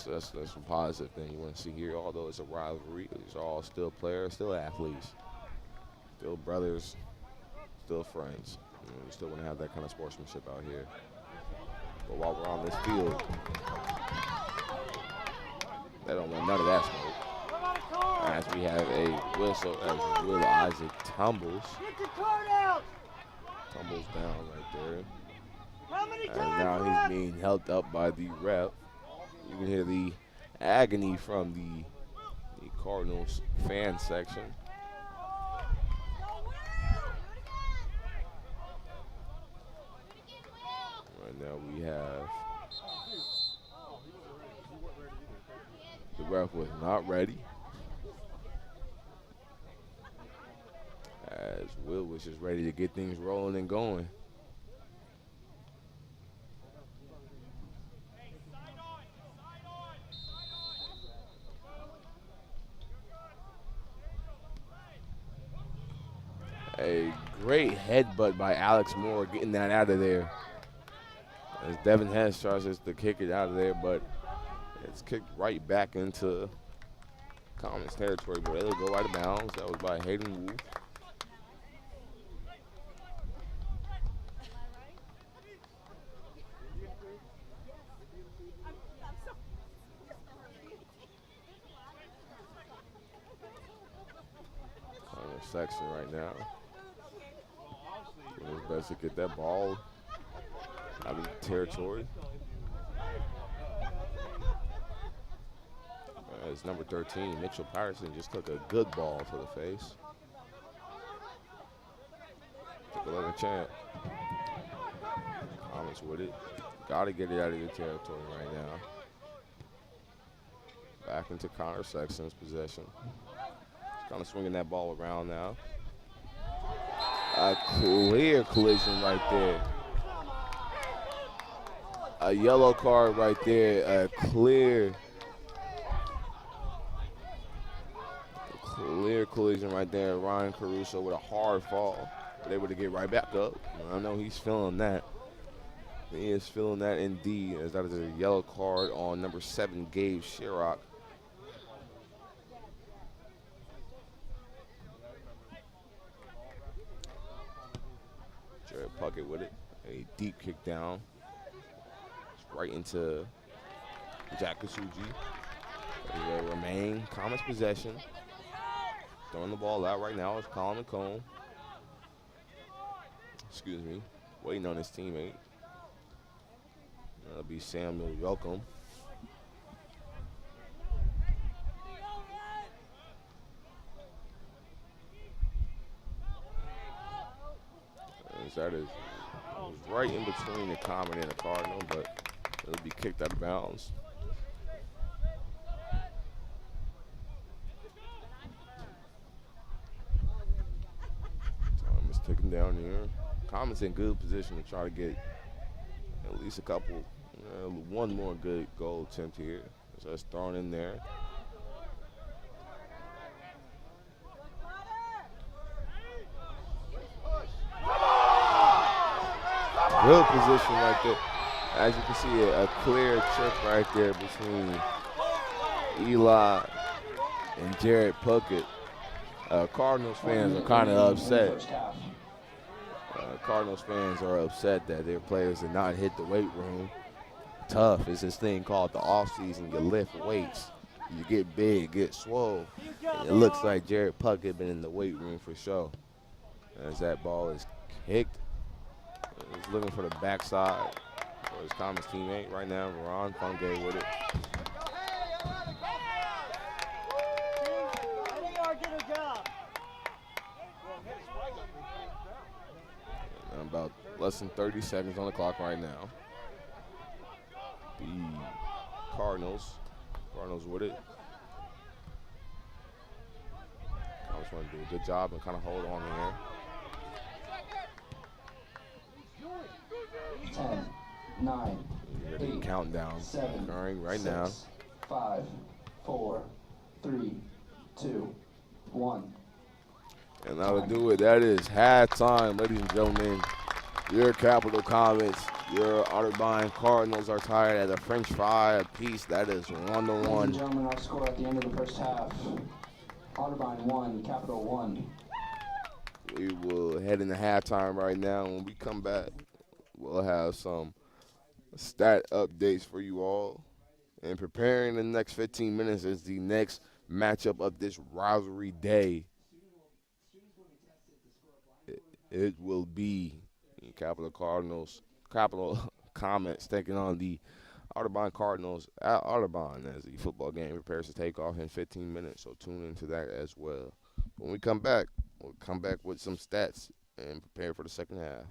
That's a positive thing you want to see here. Although it's a rivalry, these are all still players, still athletes, still brothers, still friends. You know, we still want to have that kind of sportsmanship out here. But while we're on this field, they don't want none of that smoke. As we have a whistle as Will Isaac tumbles down right there. And now he's being helped up by the ref. You can hear the agony from the Cardinals fan section. Right now we have the ref was not ready, as Will was just ready to get things rolling and going. A great headbutt by Alex Moore, getting that out of there. As Devin Hess tries to kick it out of there, but it's kicked right back into Comets territory, but it'll go out of bounds. That was by Hayden Wolf. Section right now. Doing his best to get that ball out of the territory. As number 13, Mitchell Patterson, just took a good ball to the face. Took a little champ. Comets with it. Got to get it out of the territory right now. Back into Connor Sexton's possession. Kind of swinging that ball around now. A clear collision right there. A yellow card right there. A clear collision right there. Ryan Caruso with a hard fall. But able to get right back up. I know he's feeling that. He is feeling that indeed, as that is a yellow card on number 7, Gabe Sherrock. Jared Puckett with it. A deep kick down. It's right into Jack Kasuji. They remain Comets possession. Throwing the ball out right now is Colin McComb. Excuse me. Waiting on his teammate. That'll be Samuel Yoakum. That is right in between the Comet and the Cardinal, but it'll be kicked out of bounds. Time is ticking down here. Comet's in good position to try to get at least a couple, one more good goal attempt here. So that's thrown in there. Good position right there. As you can see, a clear trick right there between Eli and Jared Puckett. Cardinals fans are kind of upset. Cardinals fans are upset that their players did not hit the weight room. Tough. It's this thing called the offseason. You lift weights. You get big, get swole. And it looks like Jared Puckett been in the weight room for sure. As that ball is kicked. He's looking for the backside for his Comets teammate right now. Ron Fungay with it. And about less than 30 seconds on the clock right now. The Cardinals with it. Cardinals want to do a good job and kind of hold on here. 10, 9, 8, countdown 7, occurring right 6, now. 5, 4, 3, 2, 1. And that'll do it. That is halftime, ladies and gentlemen. Your Capital Comets Your Otterbein Cardinals are tied at a French fry apiece. That is 1-1. Ladies and gentlemen, our score at the end of the first half. Otterbein 1, Capital 1. We will head into halftime right now. When we come back, we'll have some stat updates for you all. And preparing the next 15 minutes is the next matchup of this rivalry day. It will be Capital Comets taking on the Otterbein Cardinals at Otterbein as the football game prepares to take off in 15 minutes. So tune into that as well. When we come back, we'll come back with some stats and prepare for the second half.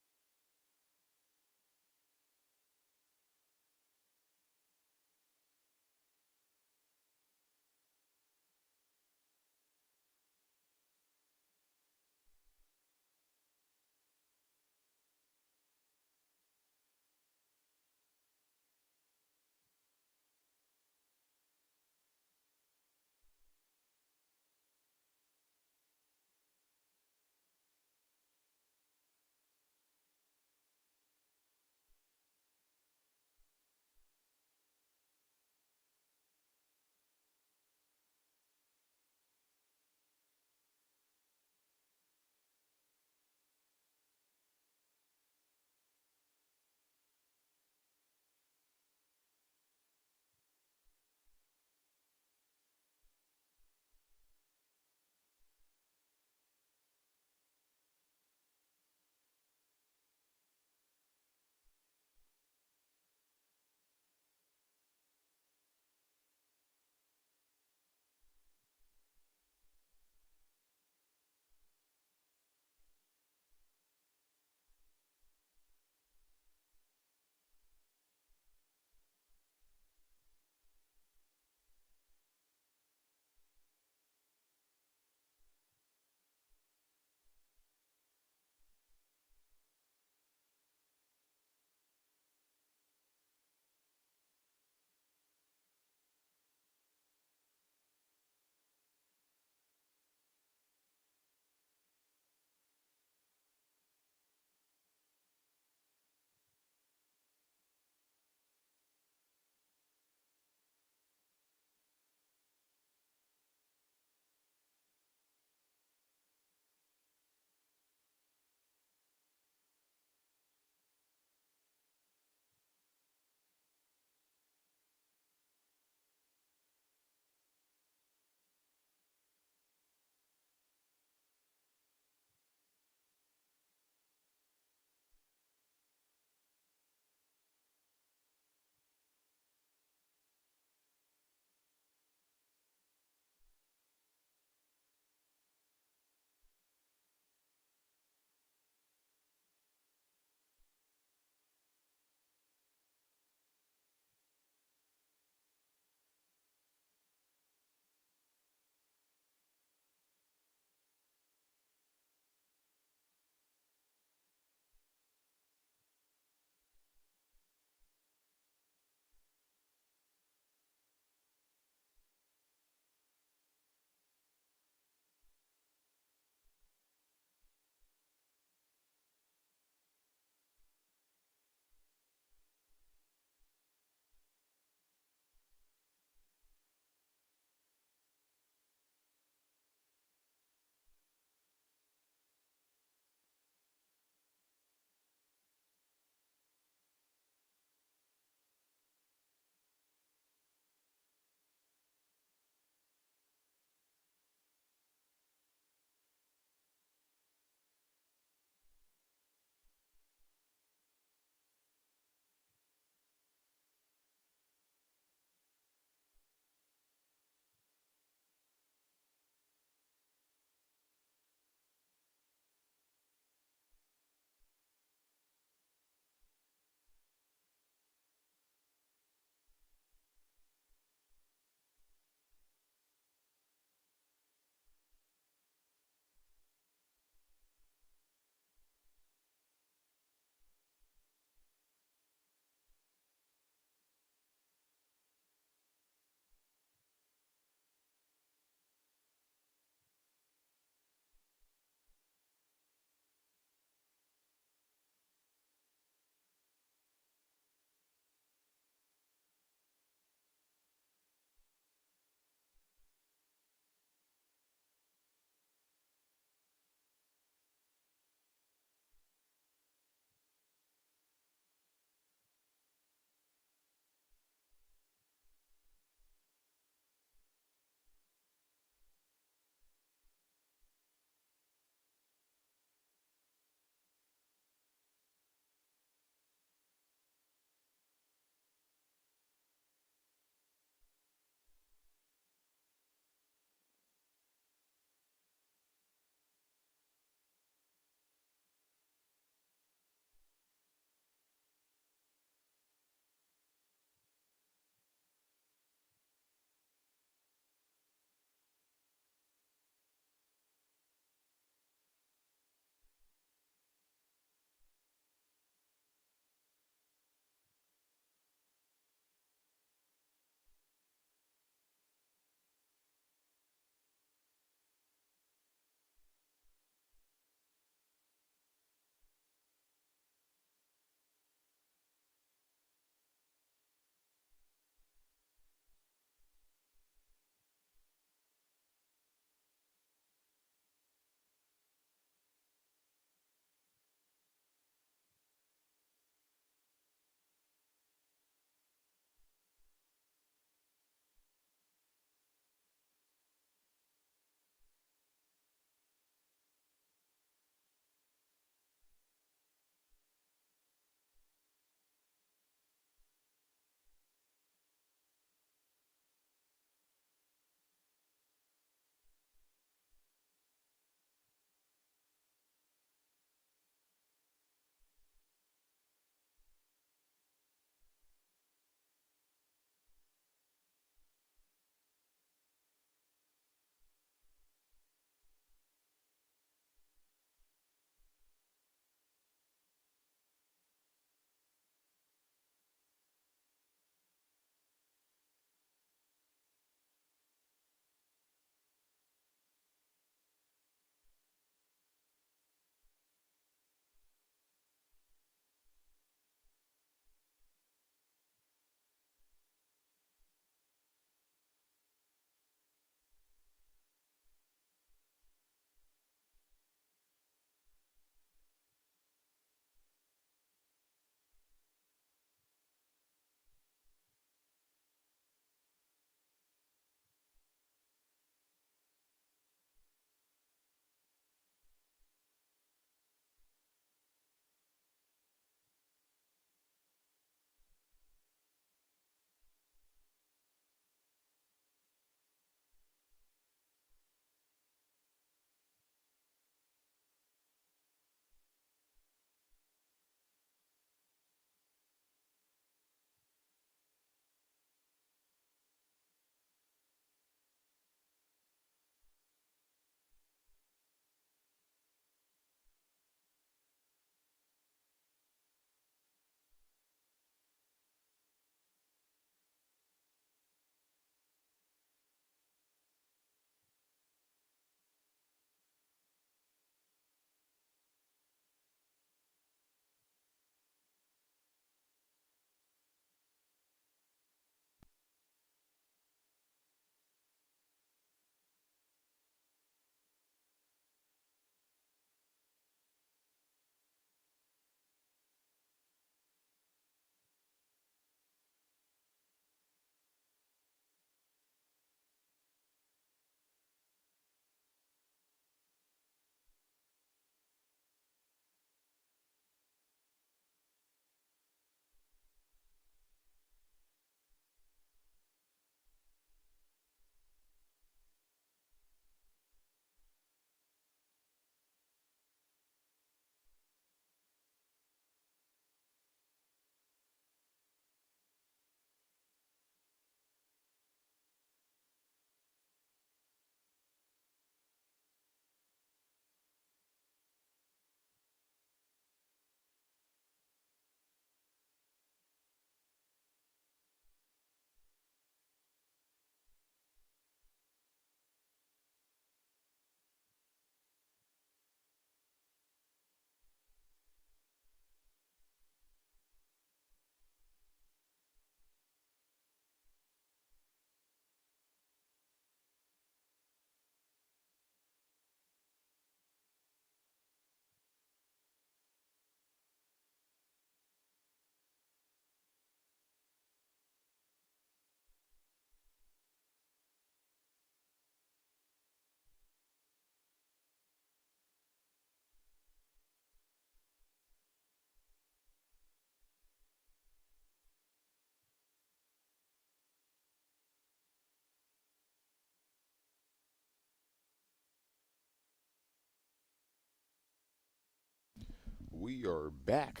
We are back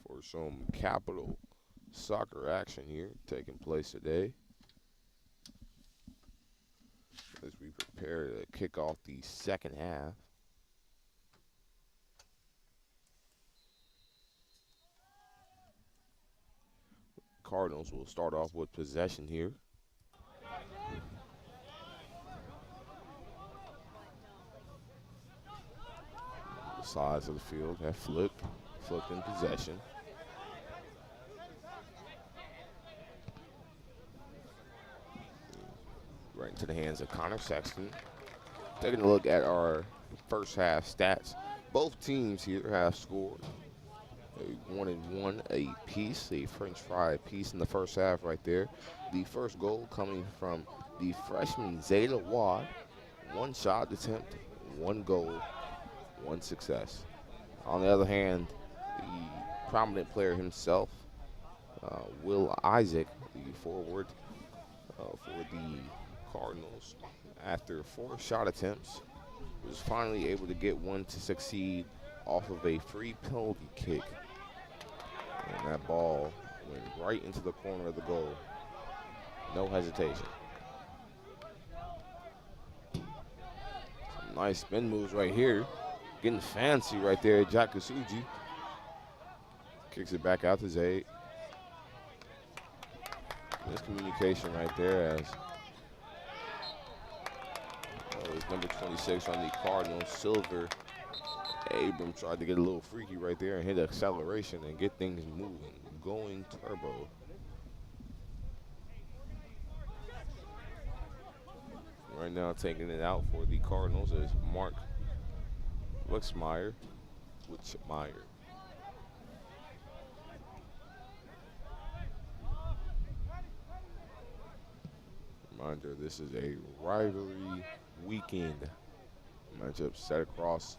for some capital soccer action here taking place today as we prepare to kick off the second half. Cardinals will start off with possession here. The sides of the field have flipped in possession. Right into the hands of Connor Sexton. Taking a look at our first half stats. Both teams here have scored a 1-1 apiece, a French fry apiece in the first half right there. The first goal coming from the freshman Zeta Wad. One shot attempt, one goal, one success. On the other hand, the prominent player himself, Will Isaac, the forward for the Cardinals, after 4 shot attempts, was finally able to get one to succeed off of a free penalty kick. And that ball went right into the corner of the goal. No hesitation. Some nice spin moves right here. Getting fancy right there, Jack Kasuji. Kicks it back out to Zaid. Miscommunication right there as number 26 on the Cardinals, Silver. Abram tried to get a little freaky right there and hit acceleration and get things moving, going turbo. Right now taking it out for the Cardinals is Mark Wixmeyer. Reminder, this is a rivalry weekend matchup set across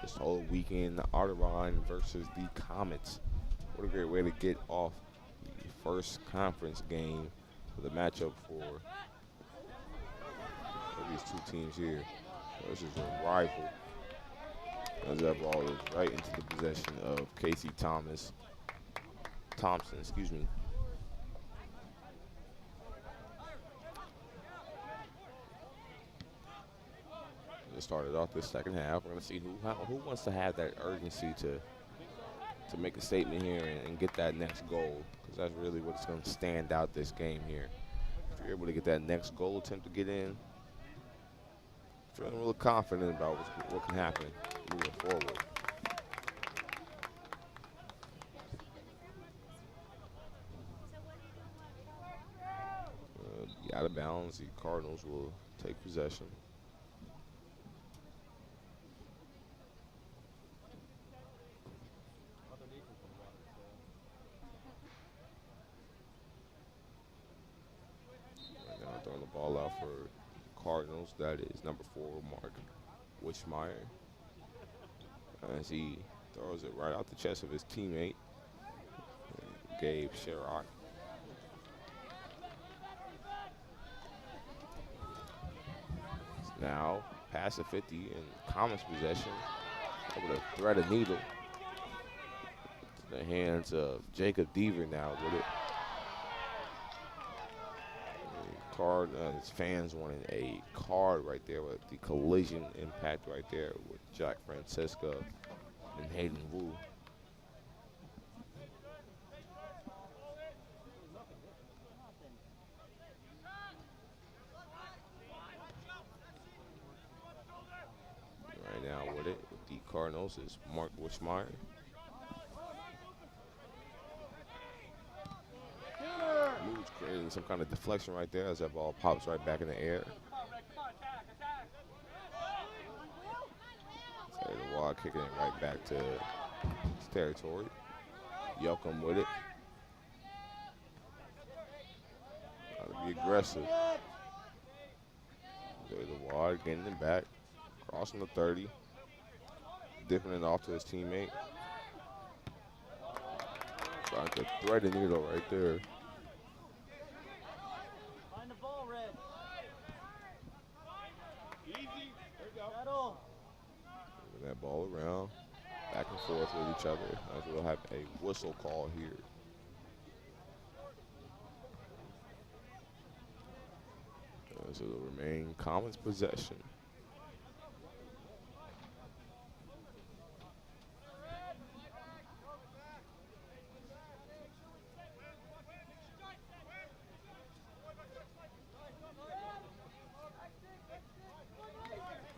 this whole weekend. Otterbein versus the Comets. What a great way to get off the first conference game for the matchup for these two teams here. This is a rival. As that ball is right into the possession of Casey Thompson, excuse me. Just started off this second half. We're going to see who wants to have that urgency to make a statement here and get that next goal, because that's really what's going to stand out this game here. If you're able to get that next goal attempt to get in, feeling really confident about what can happen moving forward. Out of bounds, the Cardinals will take possession. Right now throwing the ball out for Cardinals, that is number 4, Mark Wixmeyer, as he throws it right out the chest of his teammate, Gabe Sherrock. Now, past the 50 in Comets possession, able to thread a needle to the hands of Jacob Deaver now with it. His fans wanted a card right there with the collision impact right there with Jack Francisco and Hayden Wu. Right now with it, with the Cardinals, is Mark Wixmeyer. Moves, creating some kind of deflection right there as that ball pops right back in the air. So the Wild kicking it right back to his territory. Yoakum with it. Got to be aggressive. There's the Wild getting it back, crossing the 30, dipping it off to his teammate. Trying to thread the needle right there. That ball around. back and forth with each other as we'll have a whistle call here. So it'll remain Comets possession.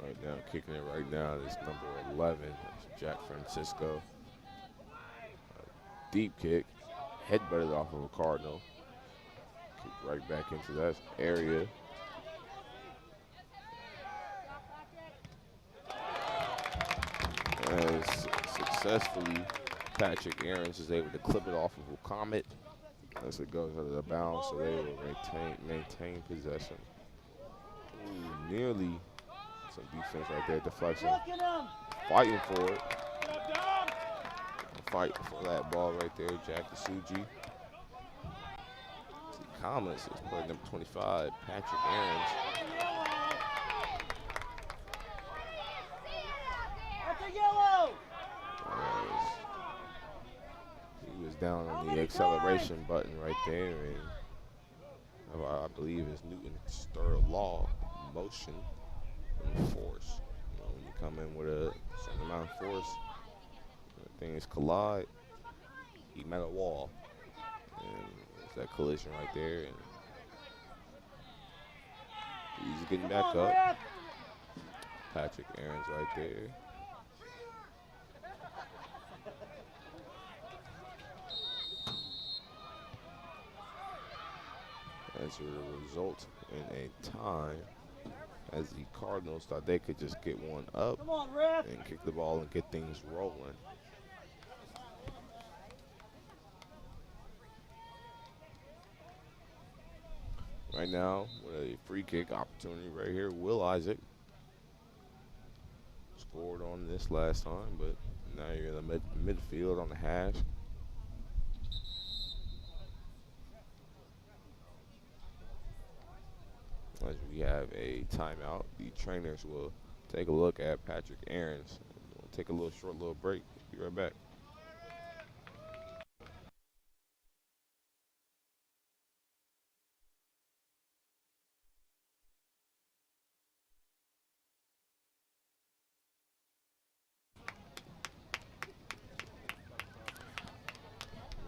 Right now, kicking it right now is number 11, that's Jack Francisco. Deep kick, headbutted off of a Cardinal. Kick right back into that area. As successfully, Patrick Aarons is able to clip it off of a Comet as it goes out of the bounds, so they will maintain possession. Ooh, nearly some defense right there, deflection. Fighting for it. Fight for that ball right there, Jack Suji. Comets is playing number 25, Patrick Aarons. He was down on the acceleration button right there, and I believe it's Newton's third law, motion and force. You know, when you come in with a certain amount of force, things collide, he met a wall. And there's that collision right there, and he's getting back up. Patrick Aarons right there. As a result in a time as the Cardinals thought they could just get one up and kick the ball and get things rolling. Right now, with a free kick opportunity right here, Will Isaac scored on this last time, but now you're in the midfield on the hash. As we have a timeout, the trainers will take a look at Patrick Aarons. We'll take a short break. Be right back.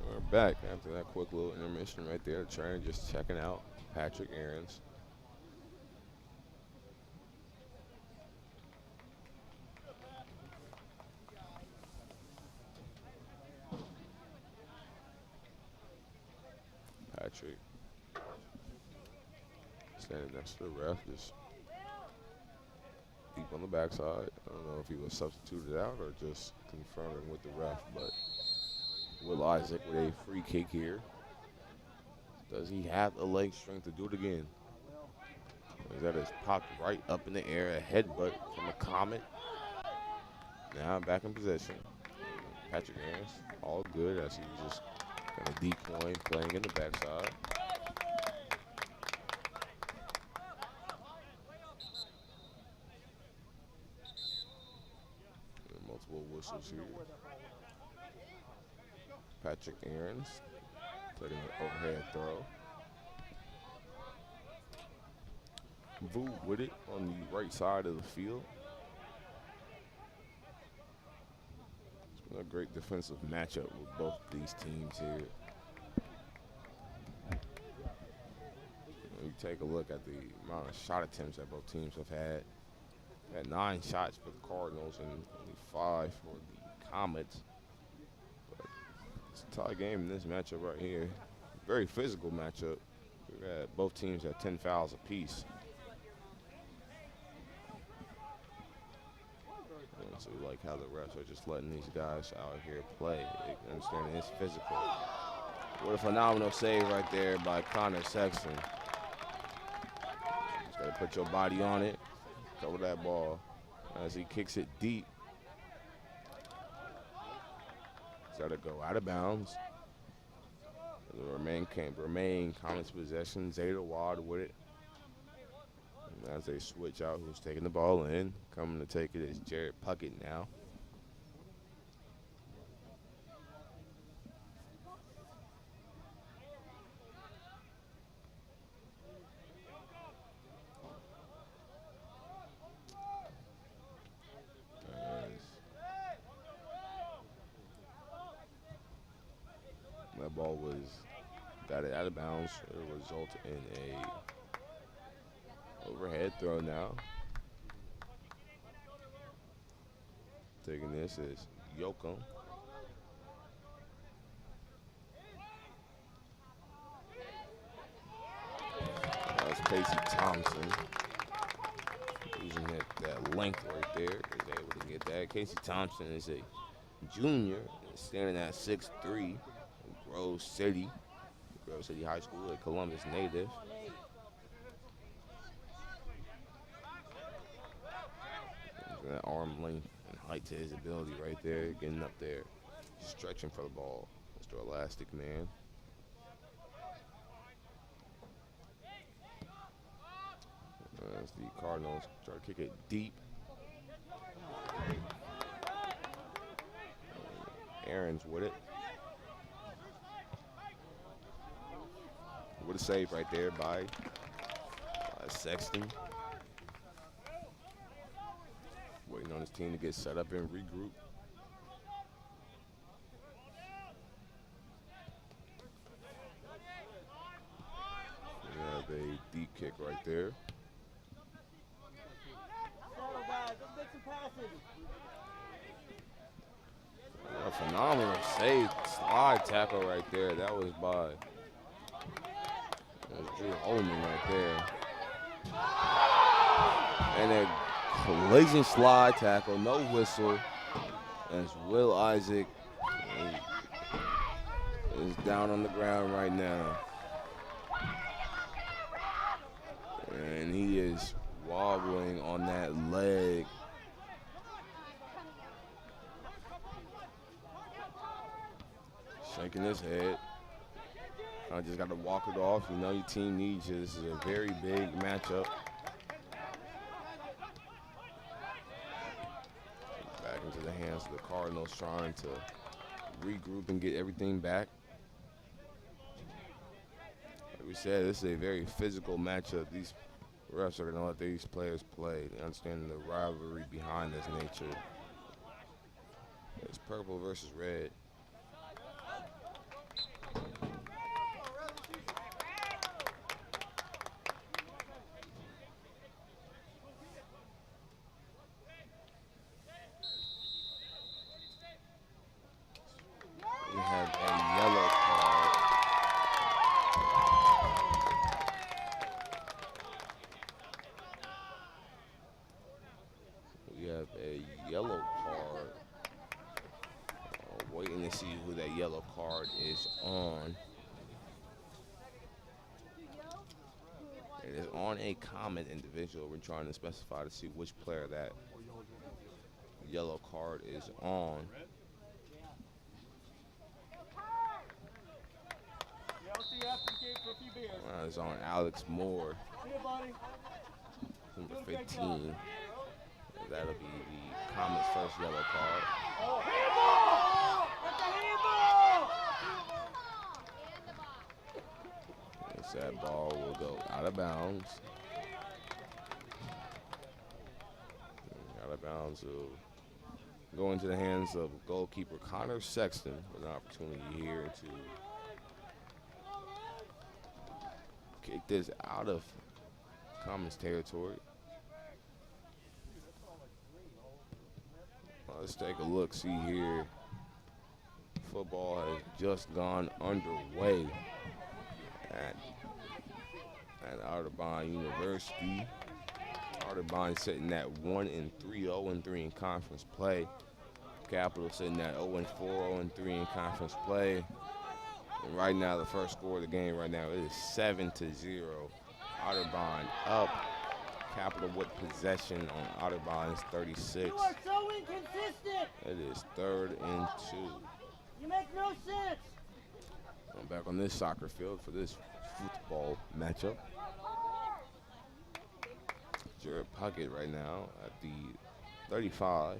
We're back after that quick little intermission right there. The trainer just checking out Patrick Aarons. Patrick standing next to the ref, just deep on the backside. I don't know if he was substituted out or just confirming with the ref, but Will Isaac with a free kick here. Does he have the leg strength to do it again? That is popped right up in the air, a headbutt from a Comet. Now back in possession. Patrick Aarons, all good as he's just kind of decoying, playing in the backside. And multiple whistles here. Patrick Aarons taking an overhead throw. Vu with it on the right side of the field. It's been a great defensive matchup with both these teams here. You take a look at the amount of shot attempts that both teams have had. Had 9 shots for the Cardinals and only 5 for the Comets. But it's a tie game in this matchup right here. Very physical matchup. We've had both teams at 10 fouls apiece. So we like how the refs are just letting these guys out here play. They understand it's physical. What a phenomenal save right there by Connor Sexton. Just got to put your body on it, cover that ball as he kicks it deep. He's got to go out of bounds. It'll remain Comets possession. Zeta Wad with it. As they switch out, who's taking the ball in. Coming to take it is Jared Puckett now. got it out of bounds. It resulted in a overhead throw now. Taking this is Yoko. That's Casey Thompson. Using that length right there. Is able to get that. Casey Thompson is a junior, standing at 6'3", from Grove City High School, a Columbus native. That arm length and height to his ability right there, getting up there, stretching for the ball. Mr. Elastic Man. As the Cardinals try to kick it deep. Aaron's with it. What a save right there by Sexton. Waiting on his team to get set up and regroup. We have a deep kick right there. A phenomenal save, slide tackle right there. That was by Drew Holman right there. And a collision slide tackle, no whistle, as Will Isaac is down on the ground right now. And he is wobbling on that leg. Shaking his head. I just got to walk it off. You know your team needs you. This is a very big matchup. Back into the hands of the Cardinals, trying to regroup and get everything back. Like we said, this is a very physical matchup. These refs are going to let these players play. They understand the rivalry behind this nature. It's purple versus red. We have a yellow card. We have a yellow card. Waiting to see who that yellow card is on. It is on a Comet individual. We're trying to specify to see which player that yellow card is on. It's on Alex Moore, number 15. That'll be the Comets' first yellow card. That ball will go out of bounds. Out of bounds will go into the hands of goalkeeper Connor Sexton with an opportunity here to kick this out of Comets territory. Let's take a look, see here. Football has just gone underway at Otterbein University. Otterbein sitting at 1-3, 0-3 in conference play. Capital sitting at 0-4, 0-3 in conference play. And right now, the first score of the game right now, it is 7-0. Otterbein up. Capital with possession on Otterbein's 36. You are so inconsistent. It is 3rd and 2. You make no sense. I'm back on this soccer field for this football matchup. Jared Puckett right now at the 35.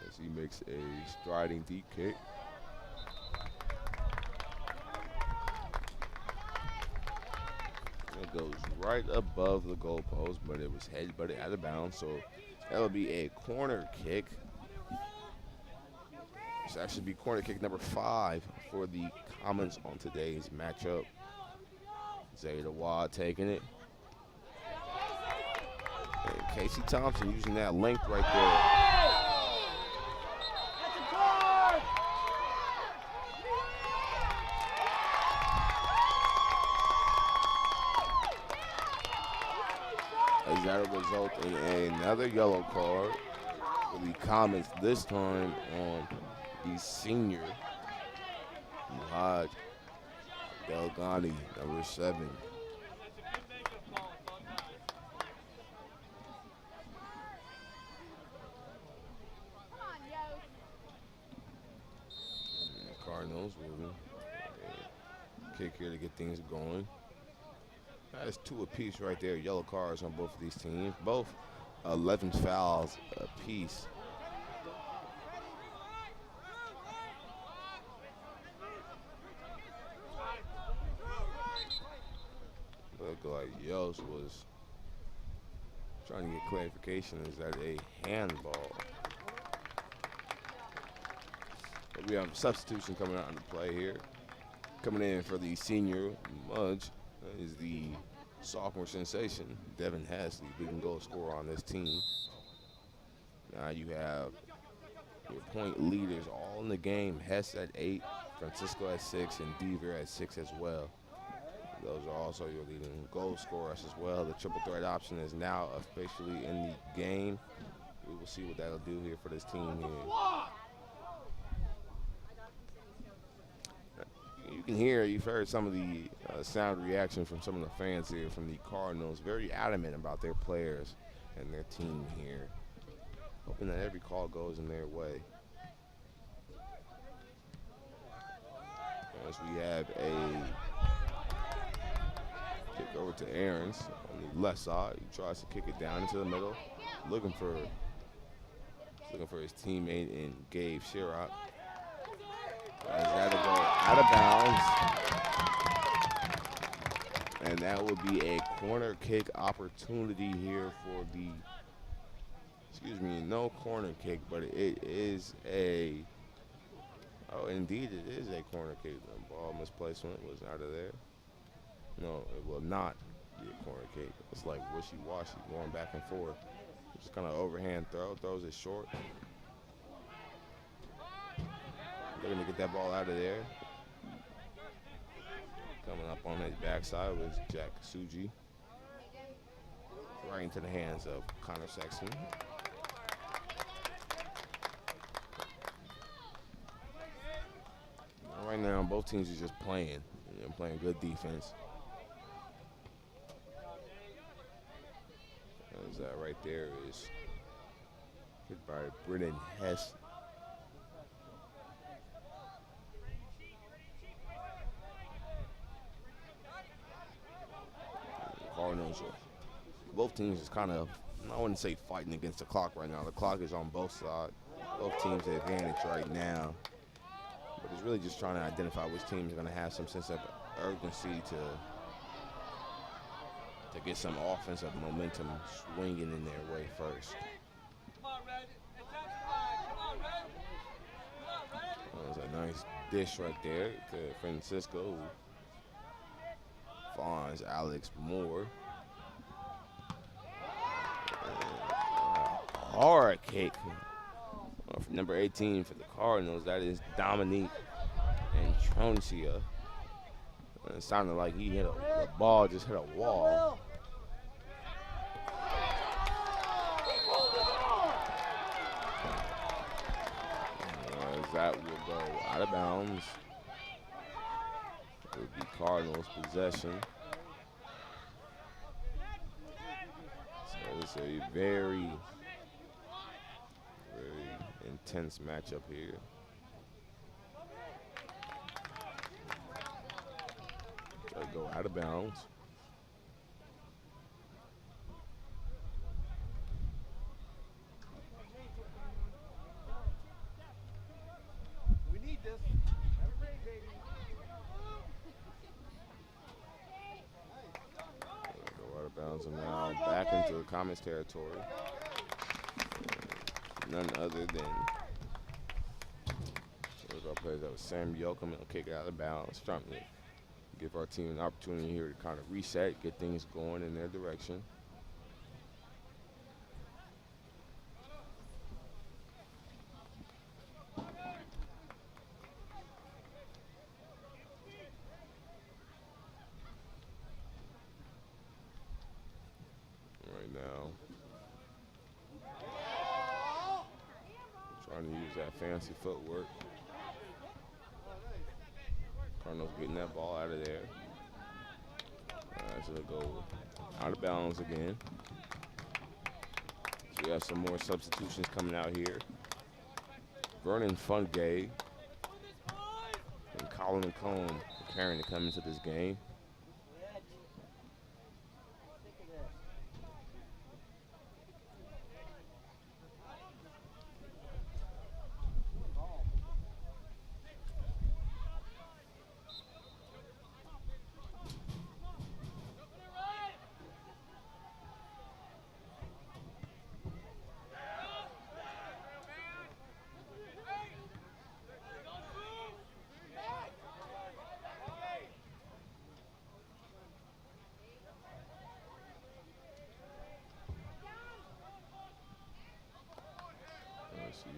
As he makes a striding deep kick. It goes right right above the goalpost, but it was headbutted out of bounds. So that'll be a corner kick. This actually be corner kick number 5 for the Comets on today's matchup. Zeta Wad taking it. And Casey Thompson using that length right there. That's a card! As that'll result in another yellow card for the Comets, this time on the senior, Muhaj Delgani, number 7. And the Cardinals will kick here to get things going. That is 2 apiece right there. Yellow cards on both of these teams. Both 11 fouls apiece. Look like Yost was trying to get clarification. Is that a handball? But we have a substitution coming out into play here. Coming in for the senior Mudge is the sophomore sensation, Devin Hasley, leading goal scorer on this team. Now you have your point leaders all in the game. Hess at 8, Francisco at 6, and Deaver at 6 as well. Those are also your leading goal scorers as well. The triple threat option is now officially in the game. We will see what that'll do here for this team here. You can hear, you've heard some of the sound reaction from some of the fans here from the Cardinals. Very adamant about their players and their team here. Hoping that every call goes in their way. As we have a kick over to Aarons on the left side. He tries to kick it down into the middle, looking for his teammate in Gabe Sherrock. As that'll go out of bounds, and that will be a corner kick opportunity here for the. Excuse me, no corner kick, but it is a. Oh, indeed, it is a corner kick. The ball misplacement was out of there. No, it will not be a corner kick. It's like wishy-washy, going back and forth. Just kind of overhand throw, throws it short. They're going to get that ball out of there. Coming up on his backside was Jack Suji. Right into the hands of Connor Sexton. Right now, both teams are just playing. Playing good defense. As that right there is hit by Brennan Hess. Cardinals are, both teams is kind of, I wouldn't say fighting against the clock right now. The clock is on both sides. Both teams have advantage right now. But it's really just trying to identify which team is going to have some sense of urgency to get some offensive momentum swinging in their way first. That was a nice dish right there to Francisco, who finds Alex Moore. Hard kick from number 18 for the Cardinals. That is Dominique Antroncia. It sounded like he hit the ball just hit a wall. As that will go out of bounds. It will be Cardinals possession. So it's a very, very intense matchup here. Go out of bounds. We need this. Have a break, baby. Go out of Browns are now back into the Comets territory. None other than plays that was Sam Yoakum. He'll kick it out of bounds, trying to give our team an opportunity here to kind of reset, get things going in their direction. Right now, trying to use that fancy footwork. Cardinals getting that ball out of there. So it'll go out of bounds again. So we have some more substitutions coming out here. Vernon Fungay and Colin McComb preparing to come into this game.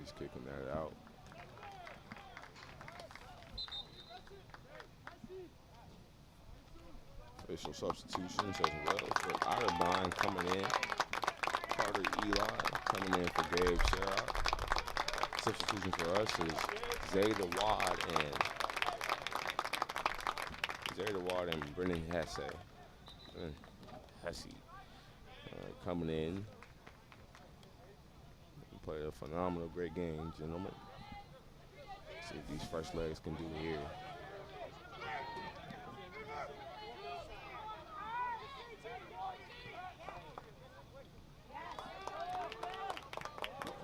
He's kicking that out. Official substitutions as well. So Otterbein coming in. Carter Eli coming in for Gabe Sherrod. Substitution for us is Zayda Wad and Brennan Hesse. Coming in. Played a phenomenal, great game, gentlemen. See what these first legs can do here.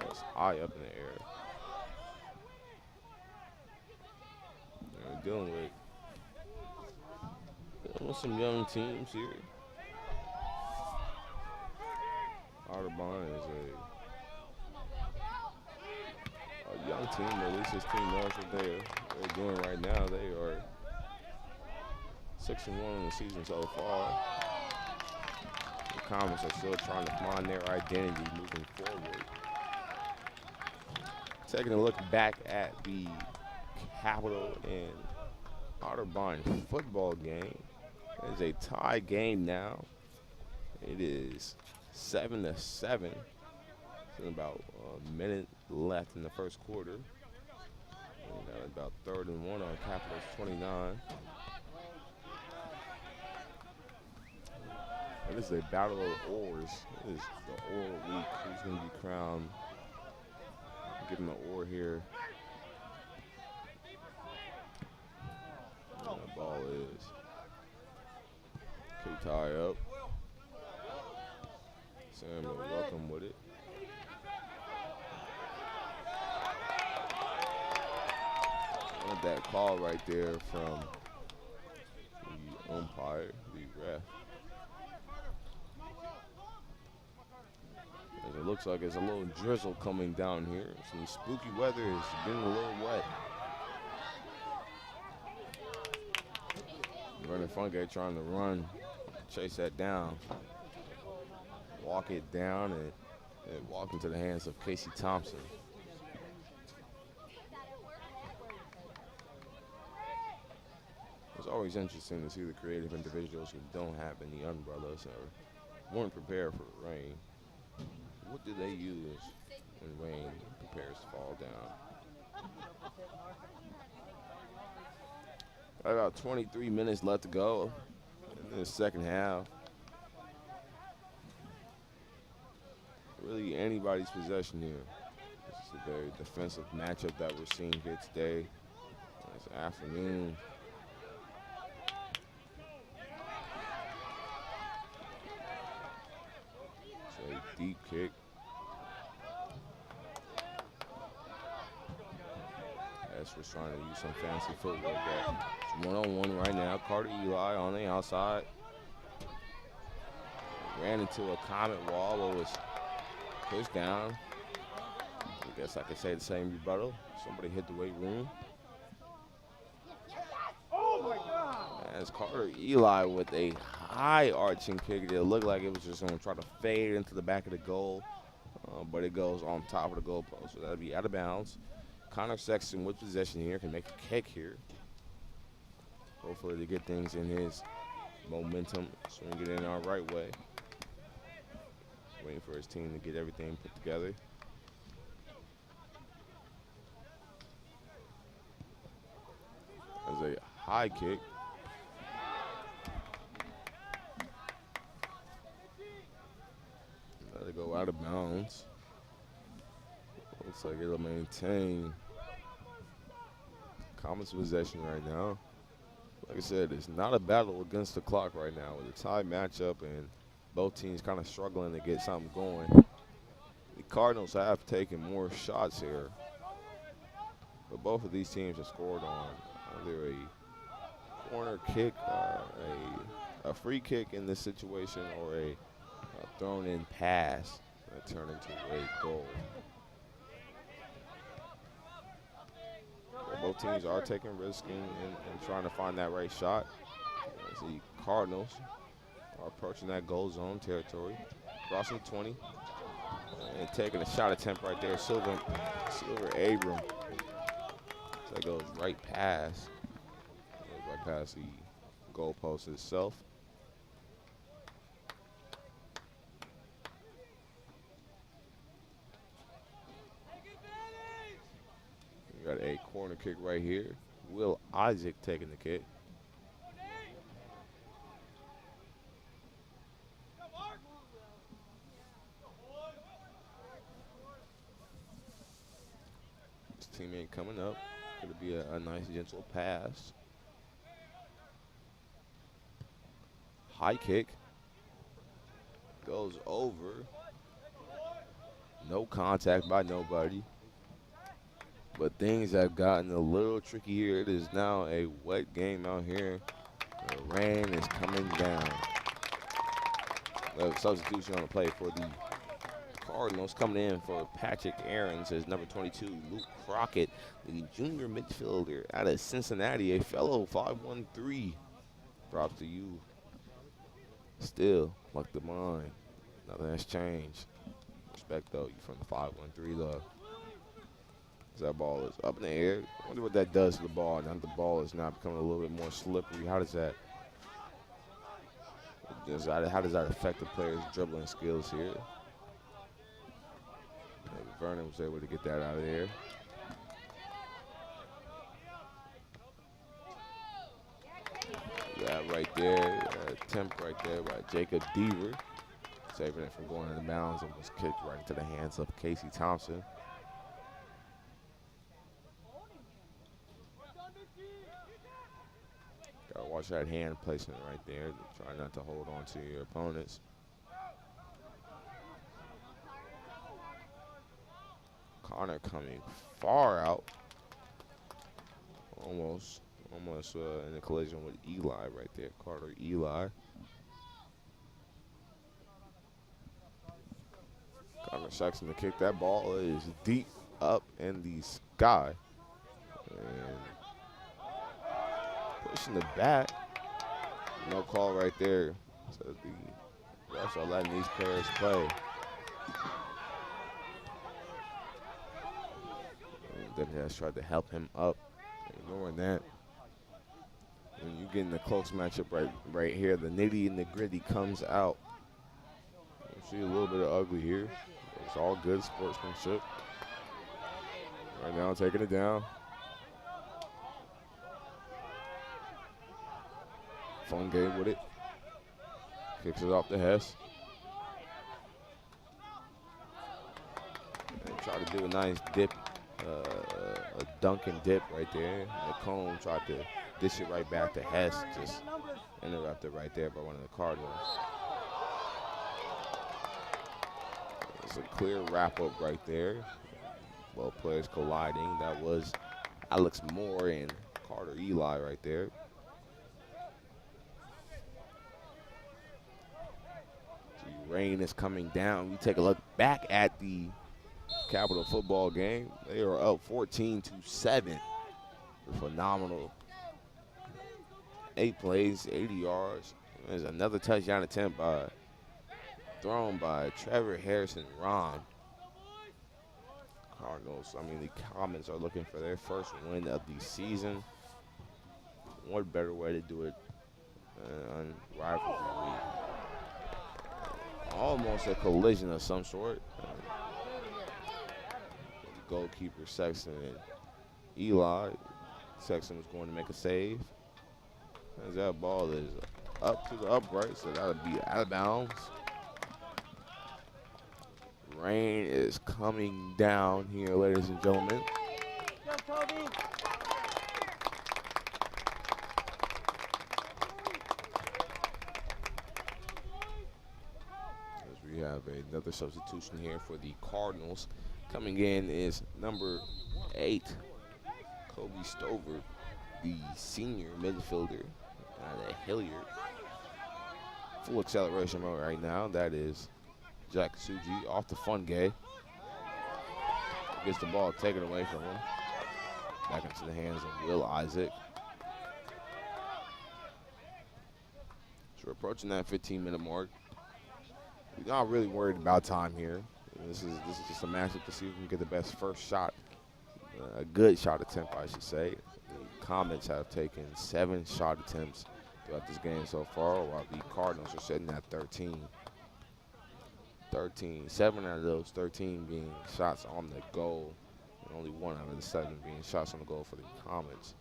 That's eye up in the air. They're dealing with some young teams here. Otterbein is a young team. At least this team knows what they're doing right now. They are 6-1 in the season so far. The Comets are still trying to find their identity moving forward. Taking a look back at the Capital and Otterbein football game. It is a tie game now. It is 7-7. About a minute left in the first quarter. We got about 3rd and 1 on Capital's 29. This is a battle of oars. This is the oar week. Who's going to be crowned? Getting the oar here. And the ball is K-tie up. Samuel welcome with it. That call right there from the umpire, the ref. As it looks like there's a little drizzle coming down here. Some spooky weather is getting a little wet. Vernon Fungay trying to run, chase that down, walk it down, and walk into the hands of Casey Thompson. It's always interesting to see the creative individuals who don't have any umbrellas or weren't prepared for rain. What do they use when rain prepares to fall down? About 23 minutes left to go in the second half. Really anybody's possession here. This is a very defensive matchup that we're seeing here today, this afternoon. So a deep kick. Was trying to use some fancy footwork there. It's one-on-one right now. Carter Eli on the outside. ran into a Comet wall but was pushed down. I guess I could say the same rebuttal. Somebody hit the weight room. Oh my God! As Carter Eli with a high arching kick. It looked like it was just going to try to fade into the back of the goal, but it goes on top of the goalpost. So that'll be out of bounds. Connor Sexton with possession here can make a kick here. Hopefully to get things in his momentum, swing it in our right way. Waiting for his team to get everything put together. As a high kick. Let it go out of bounds. Looks like it'll maintain Comets possession right now. Like I said, it's not a battle against the clock right now. With a tie matchup and both teams kind of struggling to get something going. The Cardinals have taken more shots here, but both of these teams have scored on either a corner kick, a free kick in this situation, or a thrown-in pass that turned into a goal. But both teams are taking risks and trying to find that right shot. As the Cardinals are approaching that goal zone territory, crossing 20, and taking a shot attempt right there. Silver Abram. So that goes right past the goalpost itself. We got a corner kick right here. Will Isaac taking the kick. His teammate coming up. Going to be a nice gentle pass. High kick. Goes over. No contact by nobody. But things have gotten a little tricky here. It is now a wet game out here. The rain is coming down. The substitution on the play for the Cardinals coming in for Patrick Aarons is number 22, Luke Crockett, the junior midfielder out of Cincinnati, a fellow 5'13". Props to you. Still, like the mind. Nothing has changed. Respect, though. You from the 5'13", though. That ball is up in the air. I wonder what that does to the ball. Now the ball is now becoming a little bit more slippery. How does that affect the player's dribbling skills here? Vernon was able to get that out of there. That right there, attempt right there by Jacob Deaver, saving it from going into bounds and was kicked right into the hands of Casey Thompson. Gotta watch that hand placement right there. Try not to hold on to your opponents. Connor coming far out. Almost in a collision with Eli right there. Carter Eli. Connor Sexton to kick. That ball is deep up in the sky. And pushing the back. No call right there. So the refs are letting these players play. And then has tried to help him up. Ignoring that. When you get in the close matchup right here, the nitty and the gritty comes out. You see a little bit of ugly here. It's all good sportsmanship. Right now, taking it down. Fun game with it. Kicks it off to Hess. And try to do a nice dip, a dunk and dip right there. McComb tried to dish it right back to Hess. Just interrupted right there by one of the Cardinals. It's a clear wrap-up right there. Both players colliding. That was Alex Moore and Carter Eli right there. Rain is coming down. We take a look back at the Capital football game. They are up 14-7. Phenomenal. 8 plays, 80 yards. There's another touchdown attempt thrown by Trevor Harrison Ron. Cardinals, the Comets are looking for their first win of the season. What better way to do it on rivalry week? Almost a collision of some sort. Goalkeeper Sexton and Eli. Sexton was going to make a save. As that ball is up to the upright, so that'll be out of bounds. Rain is coming down here, ladies and gentlemen. Go, Toby. As we have another substitution here for the Cardinals. Coming in is number 8, Kobe Stover, the senior midfielder out of Hilliard. Full acceleration mode right now. That is Jack Suji off the fun gay. Gets the ball taken away from him. Back into the hands of Will Isaac. So we're approaching that 15-minute mark. We're not really worried about time here. This is just a matchup to see who can get the best first shot. A good shot attempt, I should say. The Comets have taken 7 shot attempts throughout this game so far, while the Cardinals are sitting at 13. 7 out of those 13 being shots on the goal, and only 1 out of the 7 being shots on the goal for the Comets.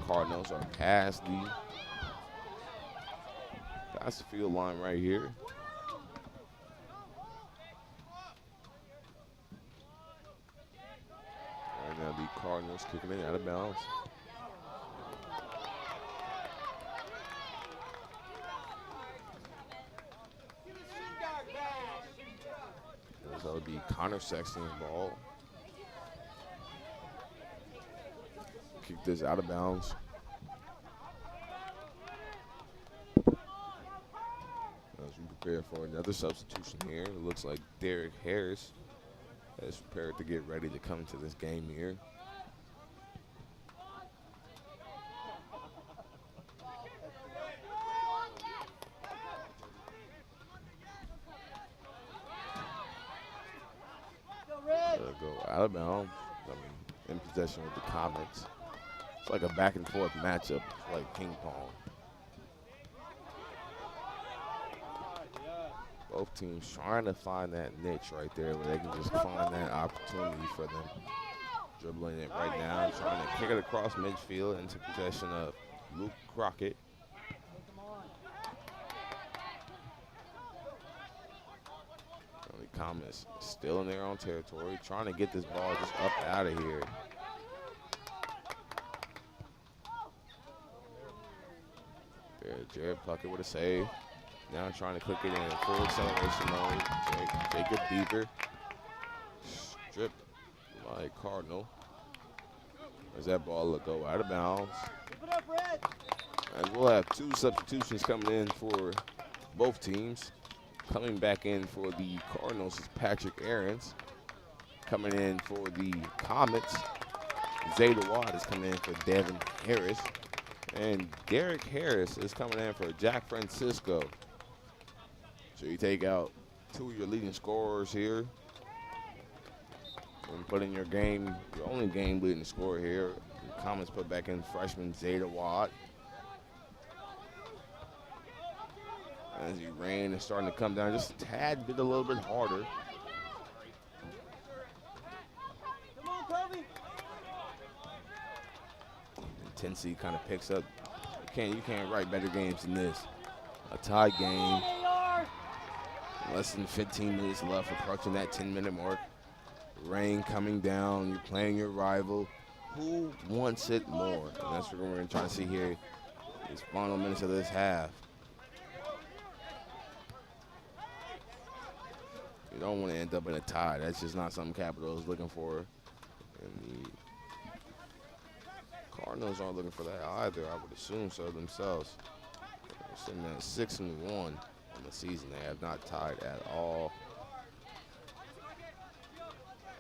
Cardinals are past the field line right here. Right now the Cardinals kicking it out of bounds. That would be Connor Sexton's ball. Kick this out of bounds. As we prepare for another substitution here, it looks like Derek Harris is prepared to get ready to come to this game here. Go out of bounds. In possession with the Comets. It's like a back and forth matchup, it's like ping pong. Both teams trying to find that niche right there where they can just find that opportunity for them. Dribbling it right now, trying to kick it across midfield into possession of Luke Crockett. The Comets still in their own territory, trying to get this ball just up out of here. There, Jared Puckett with a save. Now trying to click it in full acceleration mode. Jacob Beaver. Stripped by Cardinal. As that ball will go out of bounds. As we'll have 2 substitutions coming in for both teams. Coming back in for the Cardinals is Patrick Aarons. Coming in for the Comets, Zayda Watt is coming in for Devin Harris. And Derek Harris is coming in for Jack Francisco. So you take out 2 of your leading scorers here. And put in your only game leading scorer here. The Comets put back in freshman Zayda Watt. As the rain is starting to come down just a tad bit, a little bit harder. Come on, Toby. Intensity kind of picks up. You can't write better games than this. A tie game. Less than 15 minutes left, approaching that 10-minute mark. Rain coming down. You're playing your rival. Who wants it more? And that's what we're going to try to see here. These final minutes of this half. You don't want to end up in a tie. That's just not something Capital is looking for. And the Cardinals aren't looking for that either. I would assume so themselves. They're sitting at 6-1. On the season, they have not tied at all.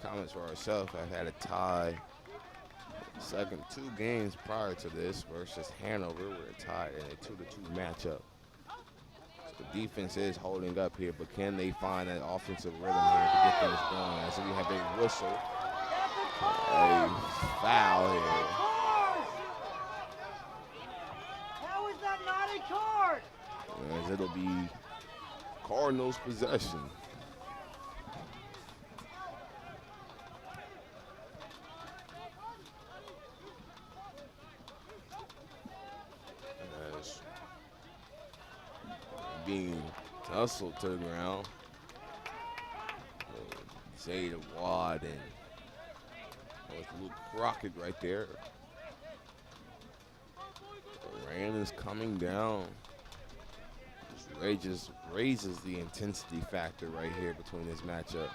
Comets for ourselves have had a tie second 2 games prior to this versus Hanover. We're tied in a 2-2 matchup. So the defense is holding up here, but can they find that offensive rhythm here to get things going? As we have a whistle, a foul here. How is that not a card? As it'll be Cardinals possession. As being tussled to the ground. Zayda Wad and Luke Crockett right there. The rain is coming down. Just raises the intensity factor right here between this matchup.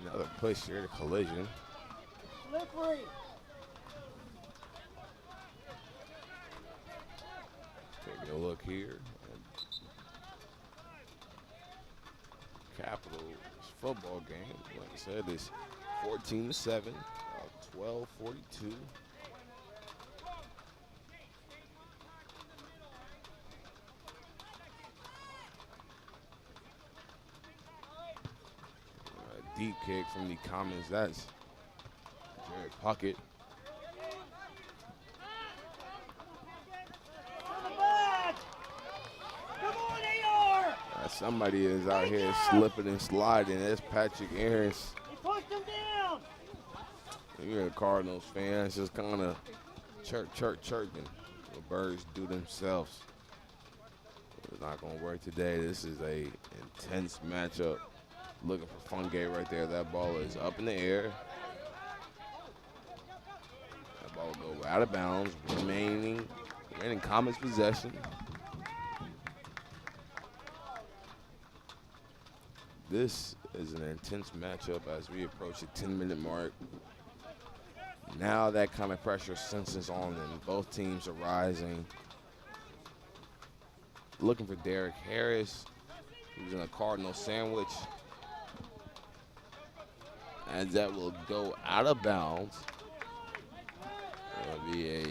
Another push here, the collision. Slippery. Taking a look here. Capitals football game, like I said, is 14-7, 12:42. Deep kick from the Comets. That's Jared Puckett. Somebody is out here slipping and sliding. That's Patrick Aarons. He pushed him down. You're a Cardinals fan. It's just kind of chirping. The Birds do themselves. It's not going to work today. This is a intense matchup. Looking for Fungay right there. That ball is up in the air. That ball will go out of bounds. Remaining Comets possession. This is an intense matchup as we approach the 10-minute mark. Now that kind of pressure senses on them. Both teams are rising. Looking for Derek Harris, who's in a Cardinal sandwich. As that will go out of bounds. It'll be a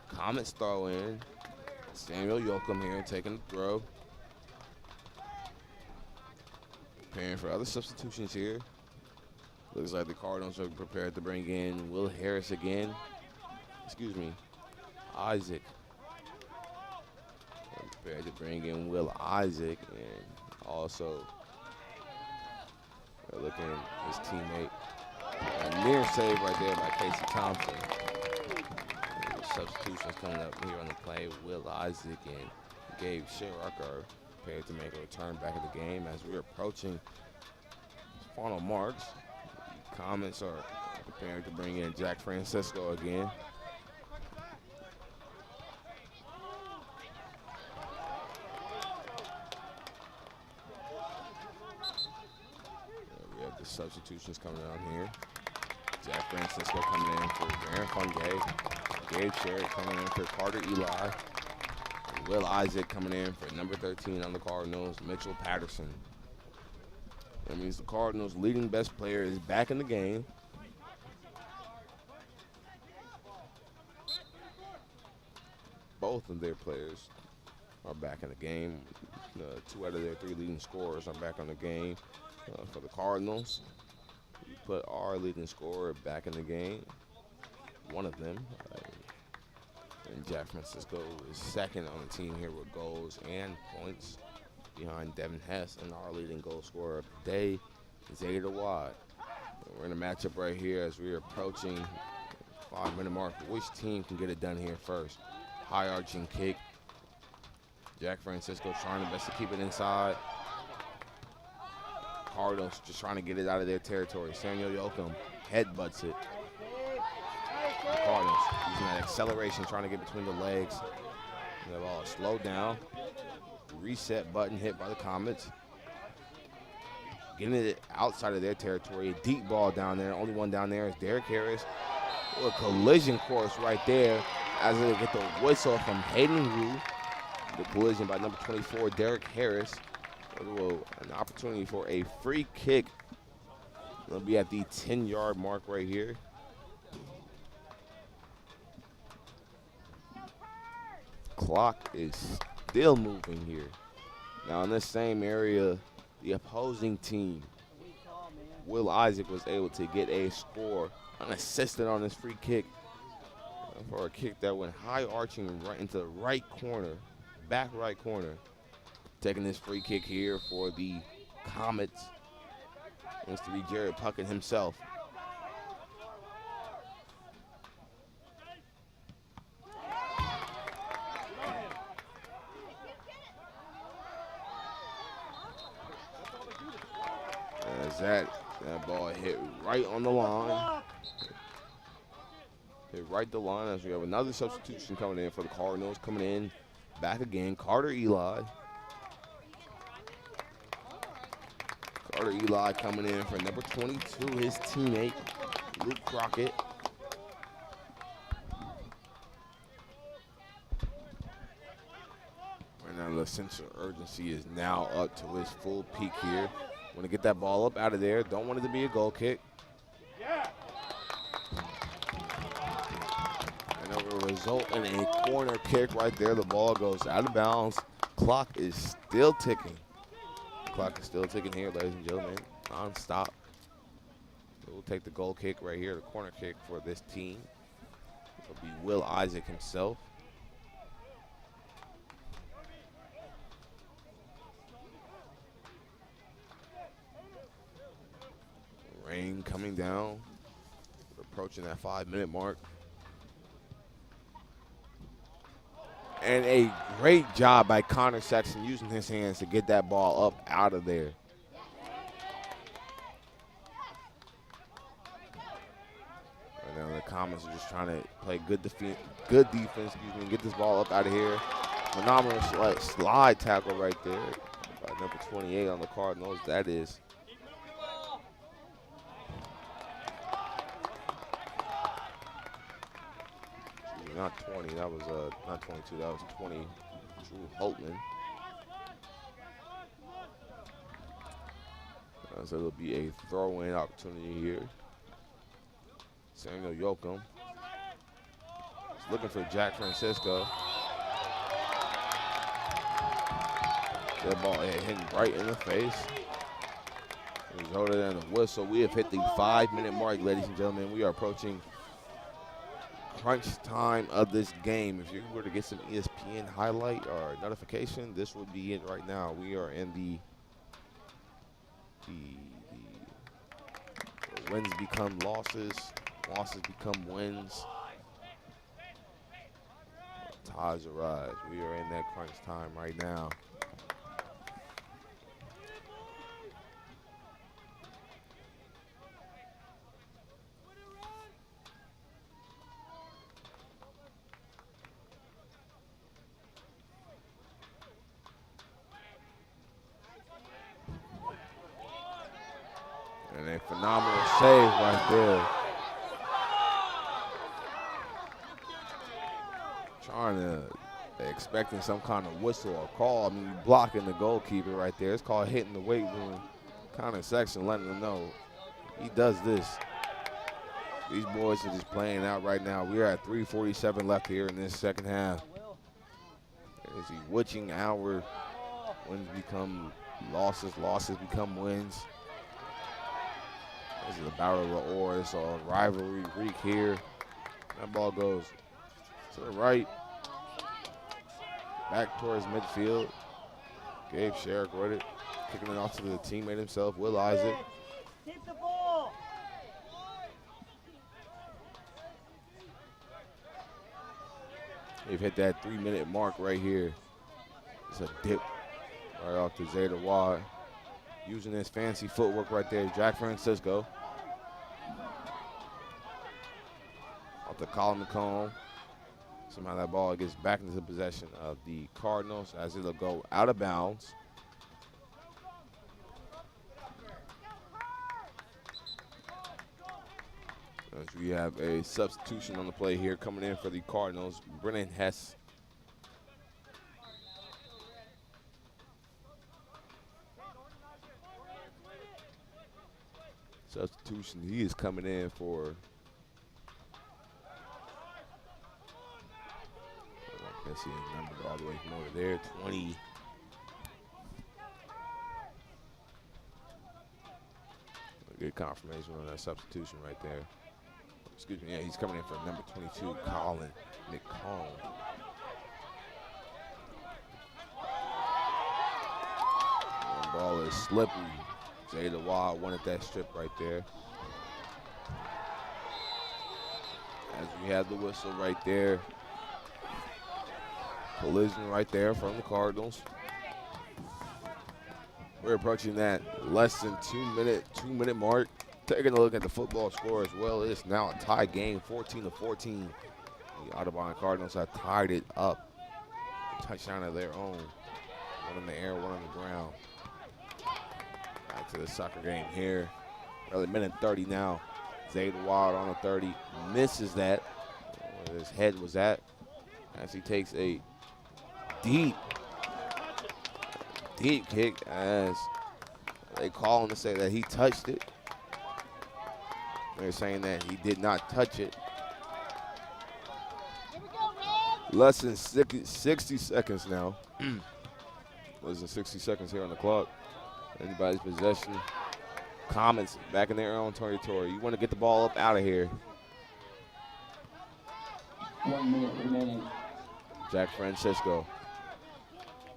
Comets throw in. Samuel Yoakum here taking the throw. Preparing for other substitutions here. Looks like the Cardinals are prepared to bring in Will Harris again. Excuse me, Isaac. They're prepared to bring in Will Isaac, and also they're looking at his teammate. A near save right there by Casey Thompson. Substitutions coming up here on the play. Will Isaac and Gabe Sherrock are prepared to make a return back in the game as we're approaching final marks. The Comets are preparing to bring in Jack Francisco again. We have the substitutions coming out here. Jack Francisco coming in for Darren Fungay. Gabe Sherrick coming in for Carter Eli. Will Isaac coming in for number 13 on the Cardinals, Mitchell Patterson. That means the Cardinals' leading best player is back in the game. Both of their players are back in the game. 2 out of their 3 leading scorers are back on the game. For the Cardinals, we put our leading scorer back in the game. One of them. And Jack Francisco is second on the team here with goals and points behind Devin Hess, and our leading goal scorer of the day is Zayda Wad. We're in a matchup right here as we're approaching 5-minute mark. Which team can get it done here first? High arching kick. Jack Francisco trying the best to keep it inside. Cardinals just trying to get it out of their territory. Samuel Yoakum headbutts it. The Cardinals using that acceleration, trying to get between the legs. The ball is slowed down. Reset button hit by the Comets. Getting it outside of their territory. A deep ball down there. Only one down there is Derek Harris. A collision course right there. as they get the whistle from Hayden Rue. The collision by number 24, Derek Harris. An opportunity for a free kick. It'll be at the 10-yard mark right here. Clock is still moving here. Now in this same area, the opposing team, Will Isaac, was able to get a score unassisted on this free kick for a kick that went high arching right into the right corner, back right corner. Taking this free kick here for the Comets. Wants to be Jared Puckett himself. As that ball hit right on the line. Hit right the line as we have another substitution coming in for the Cardinals. Coming in back again, Carter Eli. Carter Eli coming in for number 22, his teammate, Luke Crockett. Right now, the sense of urgency is now up to its full peak here. Want to get that ball up out of there. Don't want it to be a goal kick. And it will result in a corner kick right there. The ball goes out of bounds. Clock is still ticking. Clock is still ticking here, ladies and gentlemen, non-stop. We'll take the goal kick right here, the corner kick for this team. It'll be Will Isaac himself. Rain coming down. We're approaching that 5-minute mark. And a great job by Connor Sexton using his hands to get that ball up out of there. Right now the Comets are just trying to play good defense, and get this ball up out of here. Phenomenal slide tackle right there by number 28 on the Cardinals. That is. Not 20, that was not 22, that was 20, Drew Holtman. So it'll be a throw-in opportunity here. Samuel Yoakum is looking for Jack Francisco. That ball hitting right in the face. Resulted in a whistle. We have hit the 5-minute mark, ladies and gentlemen. We are approaching crunch time of this game. If you were to get some ESPN highlight or notification, this would be it right now. We are in the wins become losses, losses become wins. Ties arise. We are in that crunch time right now. And a phenomenal save right there. Expecting some kind of whistle or call. I mean, blocking the goalkeeper right there. It's called hitting the weight room. Kind of section letting them know he does this. These boys are just playing out right now. We are at 3:47 left here in this second half. As he witching hour, wins become losses, losses become wins. This is a battle of the ore. It's a rivalry week here. That ball goes to the right, back towards midfield. Gabe Sherrick with it, kicking it off to the teammate himself, Will Isaac. Keep the ball. They've hit that 3-minute mark right here. It's a dip right off to Zeta Wad. Using his fancy footwork right there, Jack Francisco. Off to Colin McComb. Somehow that ball gets back into possession of the Cardinals as it'll go out of bounds. As we have a substitution on the play here coming in for the Cardinals, Brennan Hess. Substitution, he is coming in for, I guess he is numbered all the way from over there, 20. Good confirmation on that substitution right there. Excuse me, yeah, he's coming in for number 22, Colin McComb. The ball is slippery. Zeta Wild wanted that strip right there. As we have the whistle right there. Collision right there from the Cardinals. We're approaching that less than 2 minute mark. Taking a look at the football score as well. It's now a tie game, 14-14. The Otterbein Cardinals have tied it up. A touchdown of their own. One in the air, one on the ground. Back to the soccer game here. Early minute 30 now. Zeta Wild on the 30. Misses that. Where his head was at. As he takes a deep kick, as they call him to say that he touched it. They're saying that he did not touch it. Less than 60 seconds now. Less than 60 seconds here on the clock. Anybody's possession. Comets back in their own territory. You want to get the ball up out of here. 1 minute remaining. Jack Francisco.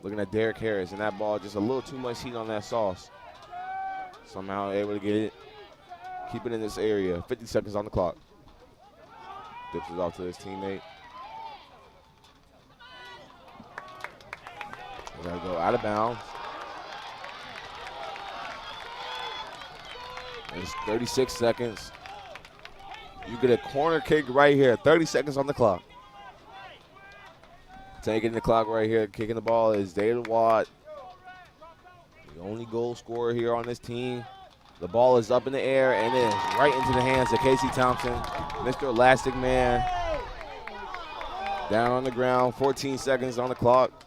Looking at Derek Harris, and that ball just a little too much heat on that sauce. Somehow able to get it. Keep it in this area. 50 seconds on the clock. Dips it off to his teammate. We're going to go out of bounds. It's 36 seconds. You get a corner kick right here. 30 seconds on the clock. Taking the clock right here. Kicking the ball is David Watt. The only goal scorer here on this team. The ball is up in the air, and it is right into the hands of Casey Thompson, Mr. Elastic Man. Down on the ground, 14 seconds on the clock.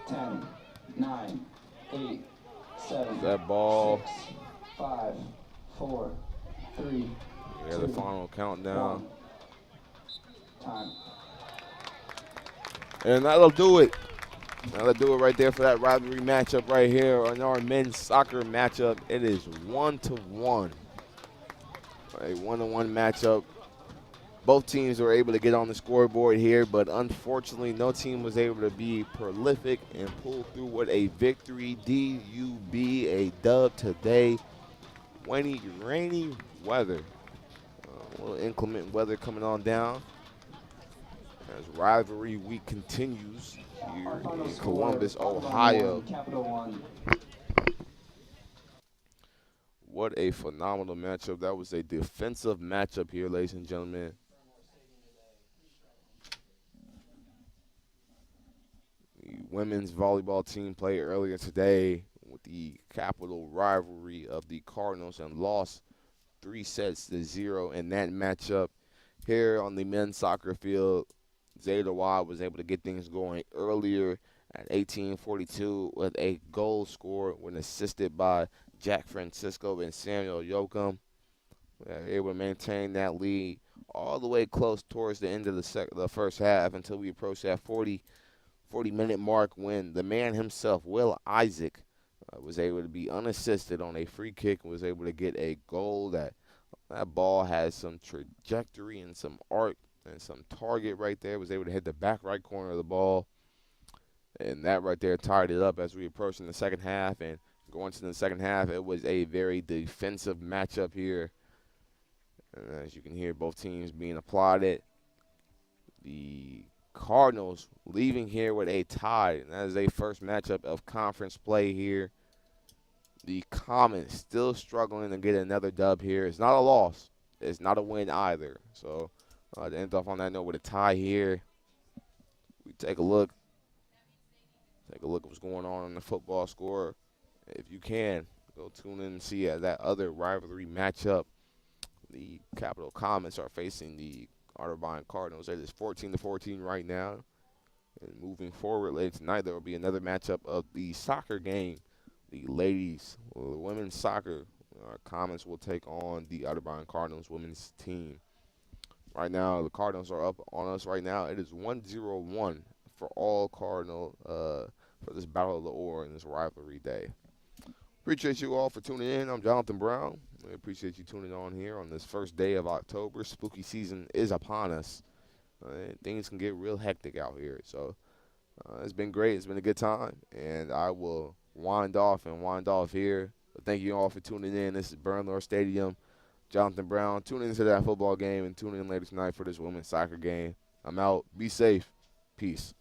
10, 9, 8, 7, That ball. 6, 5, 4, 3, Yeah, the final countdown. 1. Time. And that'll do it. That'll do it right there for that rivalry matchup right here on our men's soccer matchup. It is 1-1. A 1-1 matchup. Both teams were able to get on the scoreboard here, but unfortunately no team was able to be prolific and pull through with a victory. DUB, a dub today. Rainy weather. A little inclement weather coming on down as rivalry week continues here in Columbus, Ohio. Capital One. What a phenomenal matchup. That was a defensive matchup here, ladies and gentlemen. The women's volleyball team played earlier today with the capital rivalry of the Cardinals and lost 3-0 in that matchup. Here on the men's soccer field, Zeta Wild was able to get things going earlier at 18:42 with a goal score when assisted by Jack Francisco and Samuel Yoakum. They were able to maintain that lead all the way close towards the end of the first half until we approached that 40-minute mark when the man himself, Will Isaac, was able to be unassisted on a free kick and was able to get a goal. That ball has some trajectory and some arc and some target right there. Was able to hit the back right corner of the ball. And that right there tied it up as we approached in the second half. And going to the second half, it was a very defensive matchup here. And as you can hear, both teams being applauded. The Cardinals leaving here with a tie. And that is a first matchup of conference play here. The Comets still struggling to get another dub here. It's not a loss. It's not a win either. So to end off on that note with a tie here, we take a look. Take a look at what's going on in the football score. If you can, go tune in and see that other rivalry matchup. The Capital Comets are facing the Otterbein Cardinals. It is 14-14 right now. And moving forward later tonight, there will be another matchup of the soccer game. The ladies, the women's soccer, Comets will take on the Otterbein Cardinals women's team. Right now, the Cardinals are up on us right now. It is 1-0-1 for all Cardinal for this Battle of the Ore in this rivalry day. Appreciate you all for tuning in. I'm Jonathan Brown. I appreciate you tuning on here on this first day of October. Spooky season is upon us. Things can get real hectic out here. So it's been great. It's been a good time. And I will wind off here. But thank you all for tuning in. This is Bernlohr Stadium. Jonathan Brown. Tune into that football game and tune in later tonight for this women's soccer game. I'm out. Be safe. Peace.